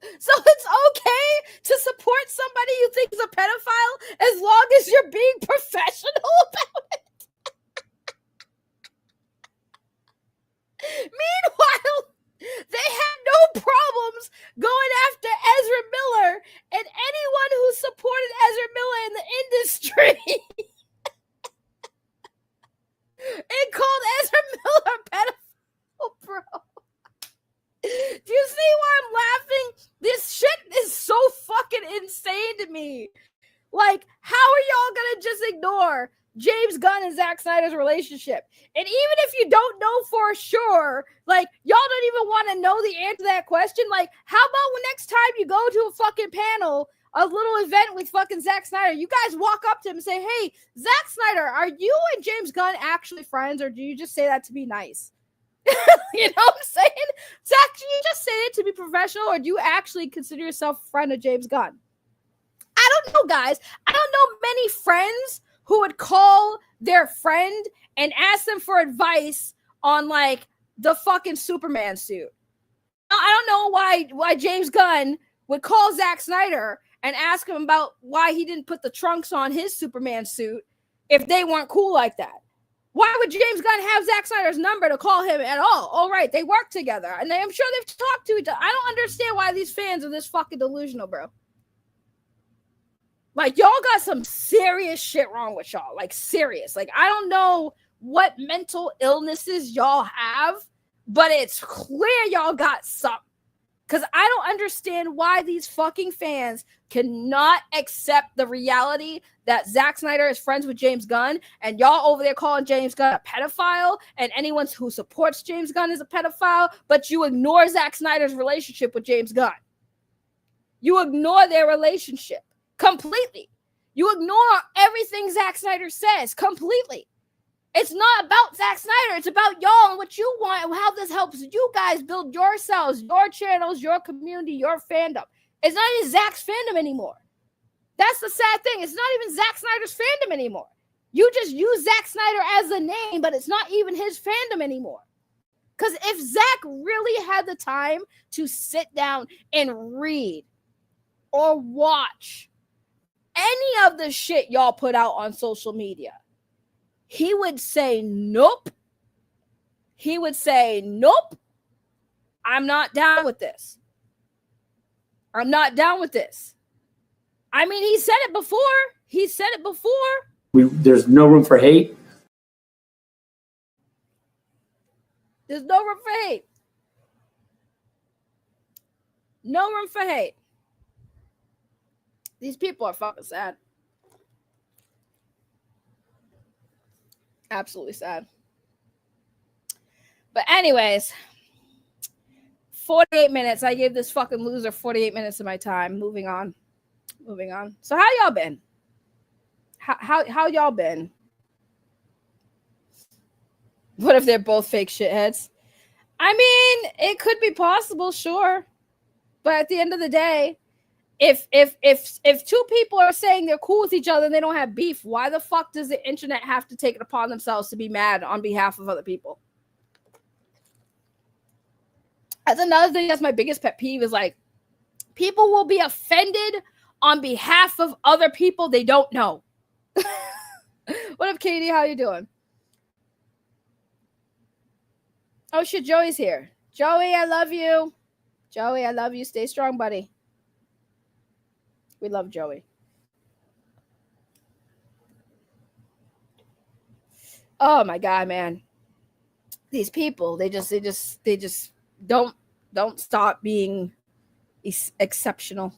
it's okay to support somebody you think is a pedophile as long as you're being professional about it. Meanwhile, they had no problems going after Ezra Miller and anyone who supported Ezra Miller in the industry. It called Ezra Miller a pedophile, bro. Do you see why I'm laughing? This shit is so fucking insane to me. Like, how are y'all gonna just ignore James Gunn and Zack Snyder's relationship? And even if you don't know for sure, like, y'all don't even want to know the answer to that question. Like, how about when next time you go to a fucking panel, a little event with fucking Zack Snyder, you guys walk up to him and say, hey, Zack Snyder, are you and James Gunn actually friends, or do you just say that to be nice? You know what I'm saying? Zack, do you just say it to be professional, or do you actually consider yourself a friend of James Gunn? I don't know, guys. I don't know many friends who would call their friend and ask them for advice on, like, the fucking Superman suit. I don't know why James Gunn would call Zack Snyder and ask him about why he didn't put the trunks on his Superman suit if they weren't cool like that. Why would James Gunn have Zack Snyder's number to call him at all? All right, they work together, and I'm sure they've talked to each other. I don't understand why these fans are this fucking delusional, bro. Like, y'all got some serious shit wrong with y'all. Like, serious. Like, I don't know what mental illnesses y'all have, but it's clear y'all got something. Because I don't understand why these fucking fans cannot accept the reality that Zack Snyder is friends with James Gunn, and y'all over there calling James Gunn a pedophile, and anyone who supports James Gunn is a pedophile, but you ignore Zack Snyder's relationship with James Gunn. You ignore their relationship completely. You ignore everything Zack Snyder says completely. It's not about Zack Snyder. It's about y'all and what you want and how this helps you guys build yourselves, your channels, your community, your fandom. It's not even Zack's fandom anymore. That's the sad thing. It's not even Zack Snyder's fandom anymore. You just use Zack Snyder as a name, but it's not even his fandom anymore. Because if Zack really had the time to sit down and read or watch any of the shit y'all put out on social media, he would say, nope. He would say, nope. I'm not down with this. I'm not down with this. I mean, he said it before. He said it before. There's no room for hate. There's no room for hate. No room for hate. These people are fucking sad. Absolutely sad. But anyways, 48 minutes. I gave this fucking loser 48 minutes of my time. Moving on. So how y'all been? How y'all been? What if they're both fake shitheads? I mean, it could be possible, sure. But at the end of the day, if two people are saying they're cool with each other and they don't have beef, why the fuck does the internet have to take it upon themselves to be mad on behalf of other people? That's another thing. That's my biggest pet peeve is like, people will be offended on behalf of other people they don't know. What up, Katie? How you doing? Oh shit, Joey's here. Joey, I love you. Joey, I love you. Stay strong, buddy. We love Joey. Oh my God, man. These people, they just don't stop being exceptional.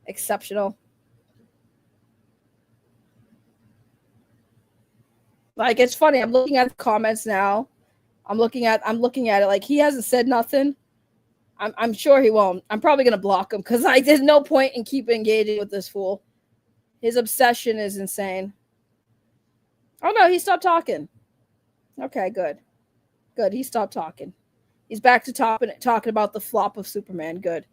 Exceptional. Like, it's funny. I'm looking at the comments now. I'm looking at it like he hasn't said nothing. I'm sure he won't. I'm probably gonna block him because there's no point in keep engaging with this fool. His obsession is insane. Oh no, he stopped talking. Okay, good. He stopped talking. He's back to talking about the flop of Superman. Good.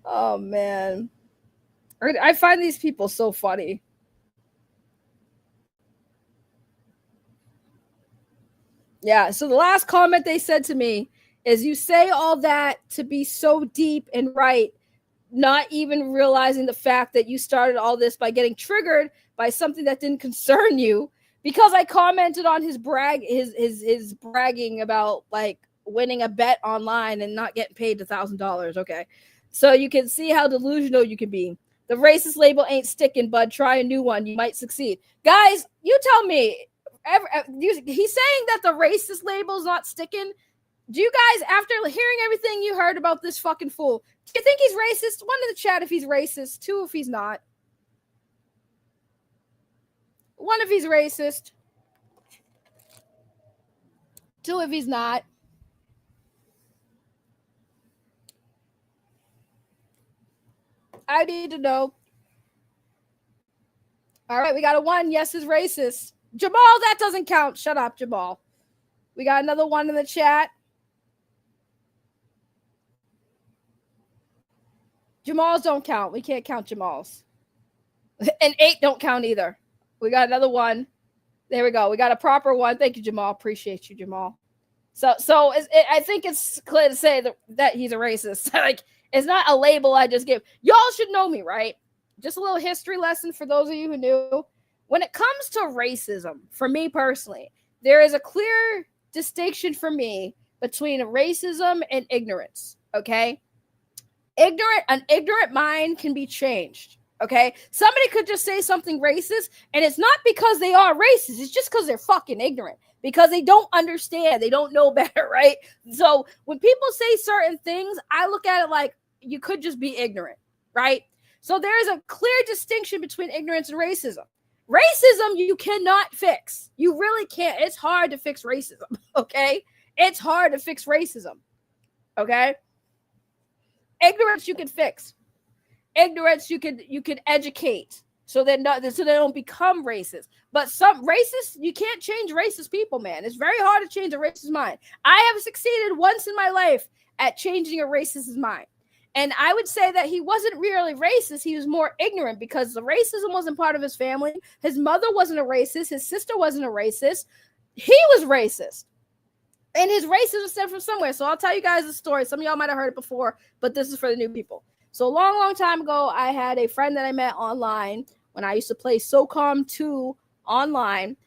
Oh man, I find these people so funny. Yeah, so the last comment they said to me is, you say all that to be so deep and right, not even realizing the fact that you started all this by getting triggered by something that didn't concern you, because I commented on his bragging about like winning a bet online and not getting paid $1,000. Okay, so you can see how delusional you can be. The racist label ain't sticking, bud. Try a new one. You might succeed. Guys, you tell me. He's saying that the racist label's not sticking. Do you guys, after hearing everything you heard about this fucking fool, do you think he's racist? One in the chat if he's racist. Two if he's not. One if he's racist. Two if he's not. I need to know. All right, we got a one. Yes, is racist. Jamal, that doesn't count. Shut up, Jamal. We got another one in the chat. Jamals don't count. We can't count Jamals. And 8 don't count either. We got another one. There we go. We got a proper one. Thank you, Jamal. Appreciate you, Jamal. So I think it's clear to say that he's a racist. Like, it's not a label I just give. Y'all should know me, right? Just a little history lesson for those of you who knew. When it comes to racism, for me personally, there is a clear distinction for me between racism and ignorance, okay? An ignorant mind can be changed, okay? Somebody could just say something racist, and it's not because they are racist. It's just because they're fucking ignorant. because they don't understand. They don't know better, right? So when people say certain things, I look at it like you could just be ignorant, right? So there is a clear distinction between ignorance and racism. Racism you cannot fix. You really can't. It's hard to fix racism, okay? It's hard to fix racism, okay? Ignorance you can fix. Ignorance you can educate so they don't become racist. But some racists, you can't change racist people, man. It's very hard to change a racist mind. I have succeeded once in my life at changing a racist's mind. And I would say that he wasn't really racist. He was more ignorant because the racism wasn't part of his family. His mother wasn't a racist. His sister wasn't a racist. He was racist. And his racism stemmed from somewhere. So I'll tell you guys a story. Some of y'all might have heard it before, but this is for the new people. So a long, long time ago, I had a friend that I met online when I used to play SOCOM 2 online.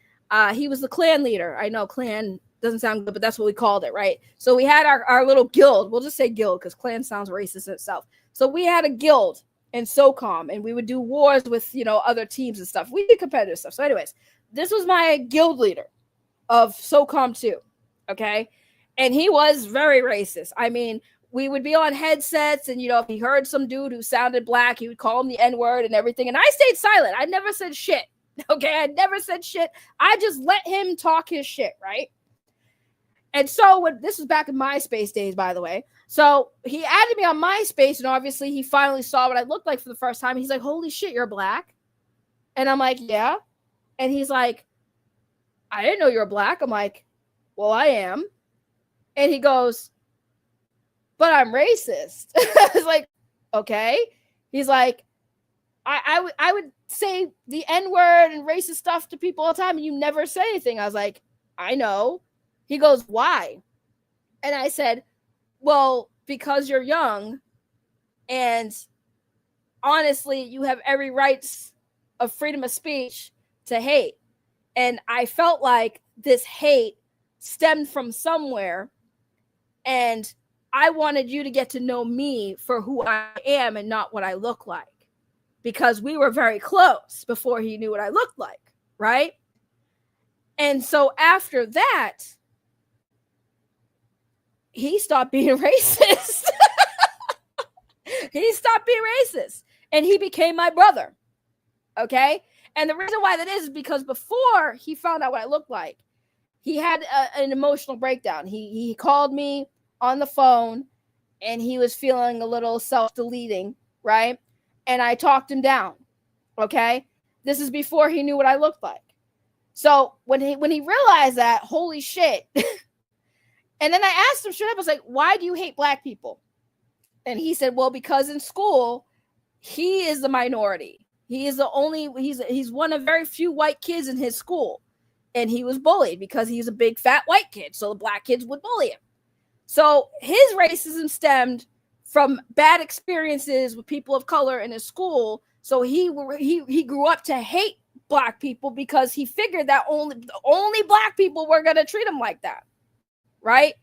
He was the clan leader. I know clan doesn't sound good, but that's what we called it, right? So we had our little guild. We'll just say guild because clan sounds racist in itself. So we had a guild in SOCOM, and we would do wars with, other teams and stuff. We did competitive stuff. So anyways, this was my guild leader of SOCOM 2, okay? And he was very racist. I mean, we would be on headsets, and, if he heard some dude who sounded black, he would call him the N-word and everything. And I stayed silent. I never said shit, okay? I never said shit. I just let him talk his shit, right? And so this was back in MySpace days, by the way. So he added me on MySpace, and obviously he finally saw what I looked like for the first time. He's like, holy shit, you're black? And I'm like, yeah. And he's like, I didn't know you were black. I'm like, well, I am. And he goes, but I'm racist. I was like, okay. He's like, I would say the N-word and racist stuff to people all the time, and you never say anything. I was like, I know. He goes, why? And I said, well, because you're young, and honestly, you have every right of freedom of speech to hate. And I felt like this hate stemmed from somewhere, and I wanted you to get to know me for who I am and not what I look like, because we were very close before he knew what I looked like, right? And so after that, he stopped being racist. He stopped being racist, and he became my brother, okay? And the reason why that is because before he found out what I looked like, he had an emotional breakdown. He called me on the phone, and he was feeling a little self-deleting, right? And I talked him down, okay? This is before he knew what I looked like. So when he realized that, holy shit. And then I asked him straight up, I was like, why do you hate black people? And he said, well, because in school, he is the minority. He is he's one of very few white kids in his school. And he was bullied because he's a big fat white kid. So the black kids would bully him. So his racism stemmed from bad experiences with people of color in his school. So he grew up to hate black people because he figured that only black people were going to treat him like that. Right?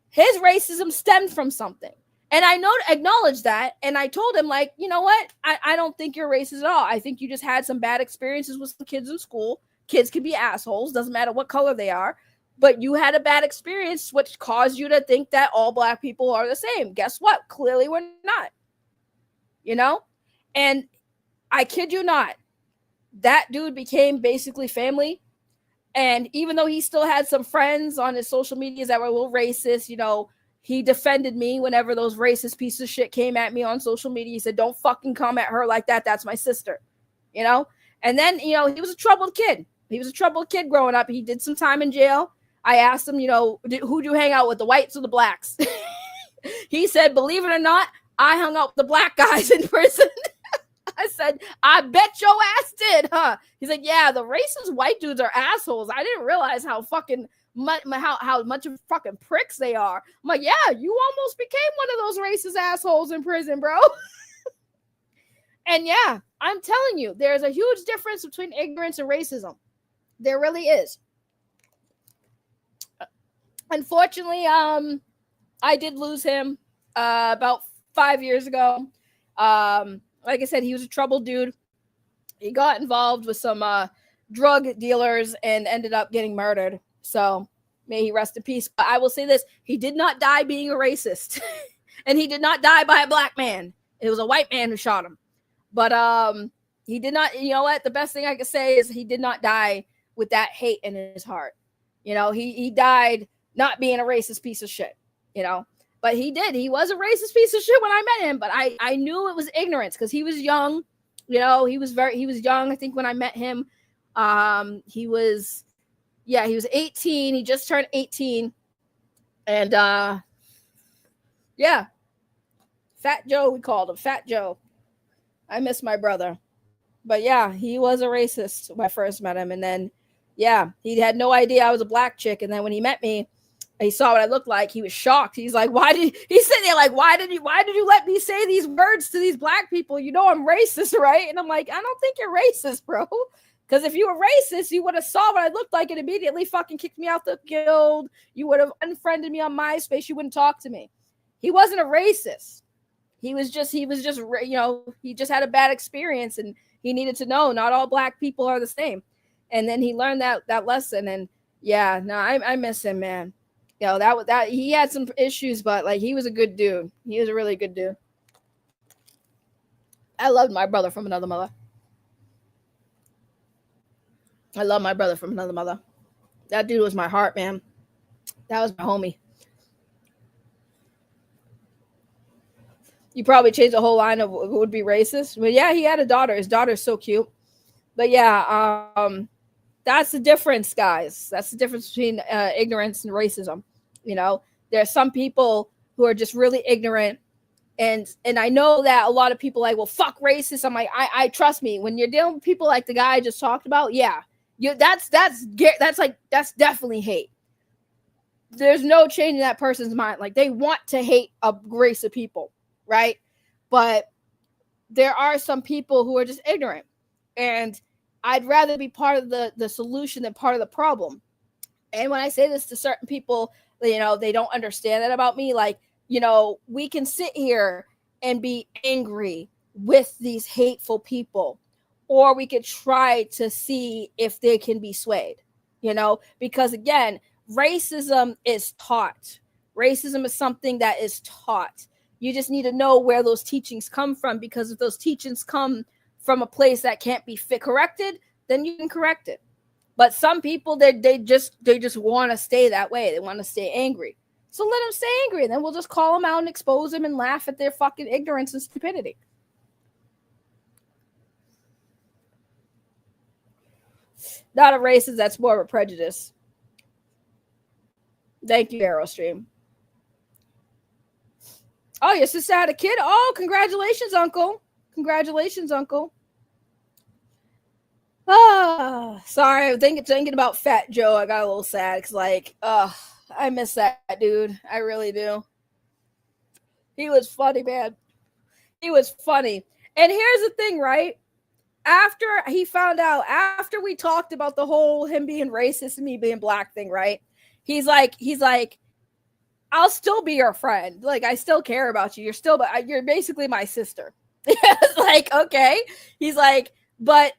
His racism stemmed from something. And I acknowledge that. And I told him, like, you know what? I don't think you're racist at all. I think you just had some bad experiences with some kids in school. Kids can be assholes. Doesn't matter what color they are. But you had a bad experience, which caused you to think that all black people are the same. Guess what? Clearly we're not. And I kid you not, that dude became basically family. And even though he still had some friends on his social medias that were a little racist, he defended me whenever those racist pieces of shit came at me on social media. He said, don't fucking come at her like that. That's my sister, And then, he was a troubled kid. He was a troubled kid growing up. He did some time in jail. I asked him, who'd you hang out with, the whites or the blacks? He said, believe it or not, I hung out with the black guys in prison. I said, I bet your ass did, huh? He's like, yeah, the racist white dudes are assholes. I didn't realize how fucking how much of fucking pricks they are. I'm like, yeah, you almost became one of those racist assholes in prison, bro. And yeah, I'm telling you, there's a huge difference between ignorance and racism. There really is. Unfortunately, I did lose him about 5 years ago. Like I said, he was a troubled dude. He got involved with some drug dealers and ended up getting murdered. So may he rest in peace. But I will say this: he did not die being a racist, and he did not die by a black man. It was a white man who shot him. But he did not. You know what? The best thing I could say is he did not die with that hate in his heart. You know, he died not being a racist piece of shit. You know, but he did. He was a racist piece of shit when I met him. But I knew it was ignorance because he was young. You know, he was young. I think when I met him, he was 18. He just turned 18. And yeah. Fat Joe, we called him Fat Joe. I miss my brother. But yeah, he was a racist when I first met him. And then, yeah, he had no idea I was a black chick. And then when he met me, he saw what I looked like. He was shocked. He's like, he's sitting there like, why did you let me say these words to these black people? You know, I'm racist, right? And I'm like, I don't think you're racist, bro. Because if you were racist, you would have saw what I looked like and immediately fucking kicked me out the guild. You would have unfriended me on MySpace. You wouldn't talk to me. He wasn't a racist. He was just, you know, he just had a bad experience and he needed to know not all black people are the same. And then he learned that lesson. And yeah, no, I miss him, man. You know, that he had some issues, but like he was a good dude. He was a really good dude. I loved my brother from another mother. I love my brother from another mother. That dude was my heart, man. That was my homie. You probably changed the whole line of what would be racist. But yeah, he had a daughter. His daughter's so cute. But yeah, that's the difference, guys. That's the difference between ignorance and racism. You know, there are some people who are just really ignorant. And I know that a lot of people like, well, fuck racist. I'm like, I trust me. When you're dealing with people like the guy I just talked about, yeah, that's definitely hate. There's no change in that person's mind. Like they want to hate a race of people, right? But there are some people who are just ignorant. And I'd rather be part of the solution than part of the problem. And when I say this to certain people, you know, they don't understand that about me. Like, you know, we can sit here and be angry with these hateful people, or we could try to see if they can be swayed, you know, because again, racism is taught. Racism is something that is taught. You just need to know where those teachings come from, because if those teachings come from a place that can't be corrected, then you can correct it. But some people, they just want to stay that way. They want to stay angry. So let them stay angry, and then we'll just call them out and expose them and laugh at their fucking ignorance and stupidity. Not a racist, that's more of a prejudice. Thank you, Aerostream. Oh, your sister had a kid? Oh, congratulations, uncle. Congratulations, uncle. Sorry, I'm thinking about Fat Joe. I got a little sad because, like, I miss that dude. I really do. He was funny, man. He was funny. And here's the thing, right? After he found out, after we talked about the whole him being racist and me being black thing, right? He's like, I'll still be your friend. Like, I still care about you. You're basically my sister. It's like, okay. He's like, but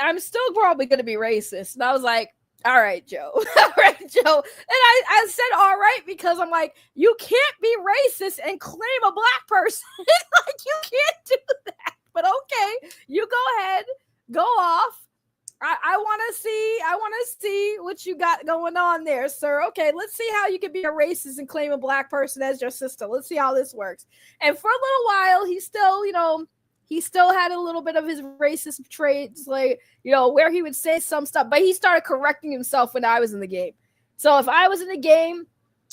I'm still probably going to be racist. And I was like, all right, Joe. All right, Joe. And I said, all right, because I'm like, you can't be racist and claim a black person. Like, you can't do that. But okay, you go ahead, go off. I want to see what you got going on there, sir. Okay, let's see how you can be a racist and claim a black person as your sister. Let's see how this works. And for a little while, he still had a little bit of his racist traits, like, you know, where he would say some stuff, but he started correcting himself when I was in the game. So if I was in the game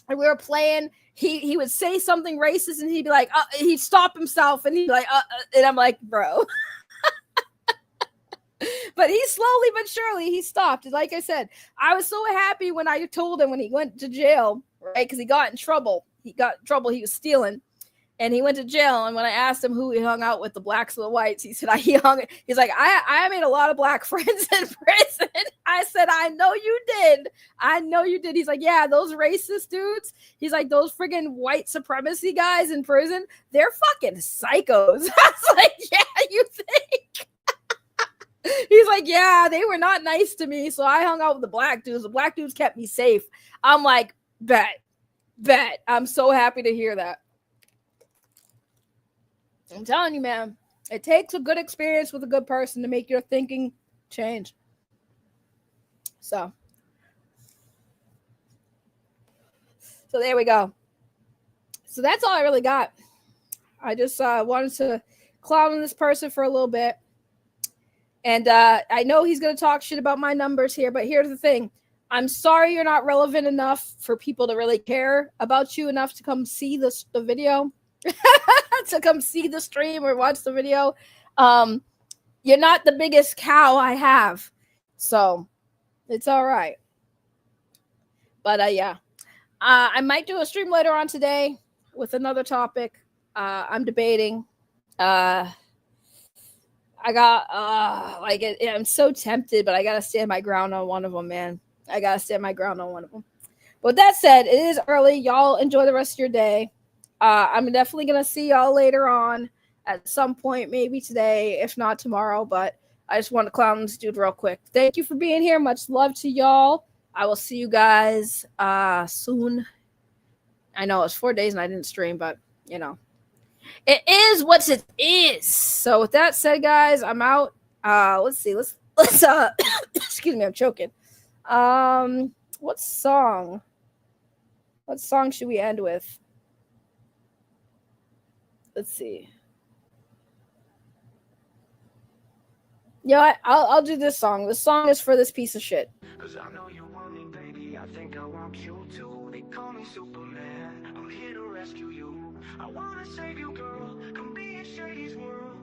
and we were playing, he would say something racist and he'd be like, he'd stop himself and he'd be like, and I'm like, bro. But he slowly but surely, he stopped. Like I said, I was so happy when I told him when he went to jail, right? Because he got in trouble. He was stealing. And he went to jail. And when I asked him who he hung out with, the blacks or the whites, he said, he's like, I made a lot of black friends in prison. I said, I know you did. I know you did. He's like, yeah, those racist dudes. He's like, those friggin' white supremacy guys in prison, they're fucking psychos. I was like, yeah, you think? He's like, yeah, they were not nice to me, so I hung out with the black dudes. The black dudes kept me safe. I'm like, bet. I'm so happy to hear that. I'm telling you, man, it takes a good experience with a good person to make your thinking change. So there we go. So that's all I really got. I just wanted to clown this person for a little bit. And I know he's going to talk shit about my numbers here, but here's the thing. I'm sorry you're not relevant enough for people to really care about you enough to come see the video, to come see the stream or watch the video. You're not the biggest cow I have, so it's all right. But yeah, I might do a stream later on today with another topic. I'm debating. I got I'm so tempted, but I gotta stand my ground on one of them, man. I gotta stand my ground on one of them. But with that said, it is early. Y'all enjoy the rest of your day. I'm definitely gonna see y'all later on at some point, maybe today, if not tomorrow. But I just want to clown this dude real quick. Thank you for being here. Much love to y'all. I will see you guys soon. I know it's 4 days and I didn't stream, but you know. It is what it is. So with that said, guys, I'm out. Let's see. Let's excuse me, I'm choking. What song should we end with? Let's see. Yeah, I'll do this song. This song is for this piece of shit. 'Cause I know you want me, baby. I think I want you too. They call me Superman. I'm here to rescue you. I wanna save you, girl. Come be in Shady's world.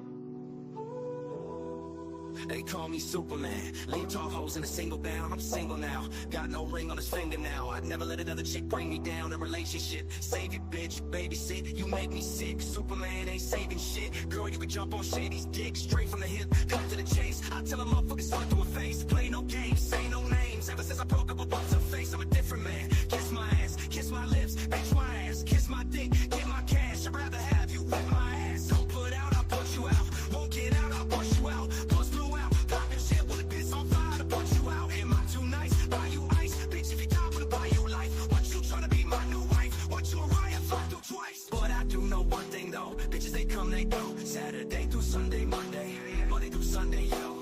They call me Superman. Leave tall hoes in a single bound. I'm single now. Got no ring on his finger now. I'd never let another chick bring me down. A relationship. Save it, bitch. Babysit. You make me sick. Superman ain't saving shit. Girl, you can jump on Shady's dick. Straight from the hip. Cut to the chase. I tell them motherfuckers fuck to her face. Play no games. Say no names. Ever since I broke up with what's her face, I'm a different man. Kiss my ass. Kiss my lips. Bitch my ass. Kiss my dick. Get my cash. I'd rather have you with my ass. Don't put out. I'll put you out. Won't get out. I'll push you out. Buzz blew out. Poppin' shit with a piss on fire to put you out. Am I too nice? Buy you ice. Bitch, if you die, I'll buy you life. What you tryna be my new wife? What you a riot? Fuck you twice. But I do know one thing though. Bitches, they come, they go. Saturday through Sunday, Monday. Monday through Sunday, yo.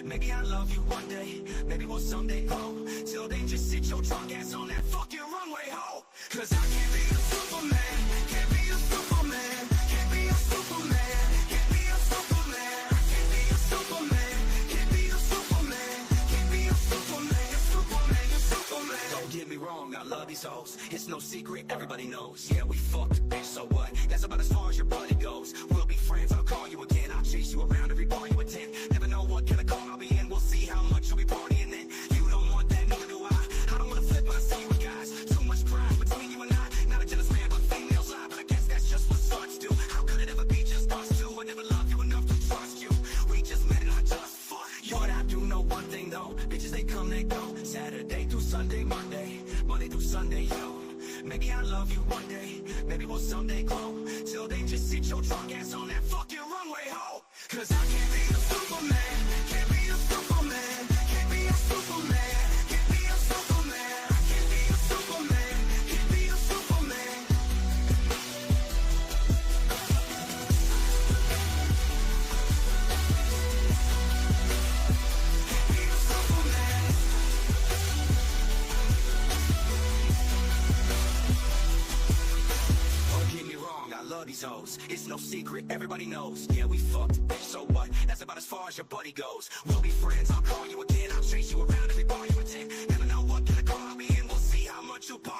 Maybe I'll love you one day. Maybe we'll someday grow. Till then, just sit your drunk ass on that fucking runway, ho. 'Cause I can't be a Superman. Can't be a Superman. Can't be a Superman. Can't be a Superman. Can't be a Superman. Can't be a Superman. Can't be a Superman. You're Superman. You're Superman. Don't get me wrong, I love these hoes. It's no secret, everybody knows. Yeah, we fucked, bitch, so what? That's about as far as your buddy goes. We'll be friends, I'll call you again. I'll chase you around every bar you attend. Never know what kind of call I'll be in. We'll see how much you'll be partying then. You don't want that, neither do I. I don't wanna flip my see with guys. Too much pride between you and I. Not a jealous man, but females lie. But I guess that's just what sluts do. How could it ever be just us two? I never loved you enough to trust you. We just met and I just fucked you. But I do know one thing though. Bitches, they come, they go. Saturday through Sunday, Monday. Monday through Sunday, yo. Maybe I'll love you one day. Maybe we'll someday grow. Till then, just sit your drunk ass on that fucking runway, ho. 'Cause I can't be a Superman. Can't be a Superman. Can't be a Superman. Can't be a Superman. I can't be a Superman. Can't be a Superman. Can't be a Superman. Don't get me wrong, I love these hoes. It's no secret, everybody knows. Yeah, we fucked, bitch, so what? That's about as far as your buddy goes. We'll be friends, I'll call you again. I'll chase you around every bar you attend. Never know what kind of car I'll be in. We'll see how much you'll buy.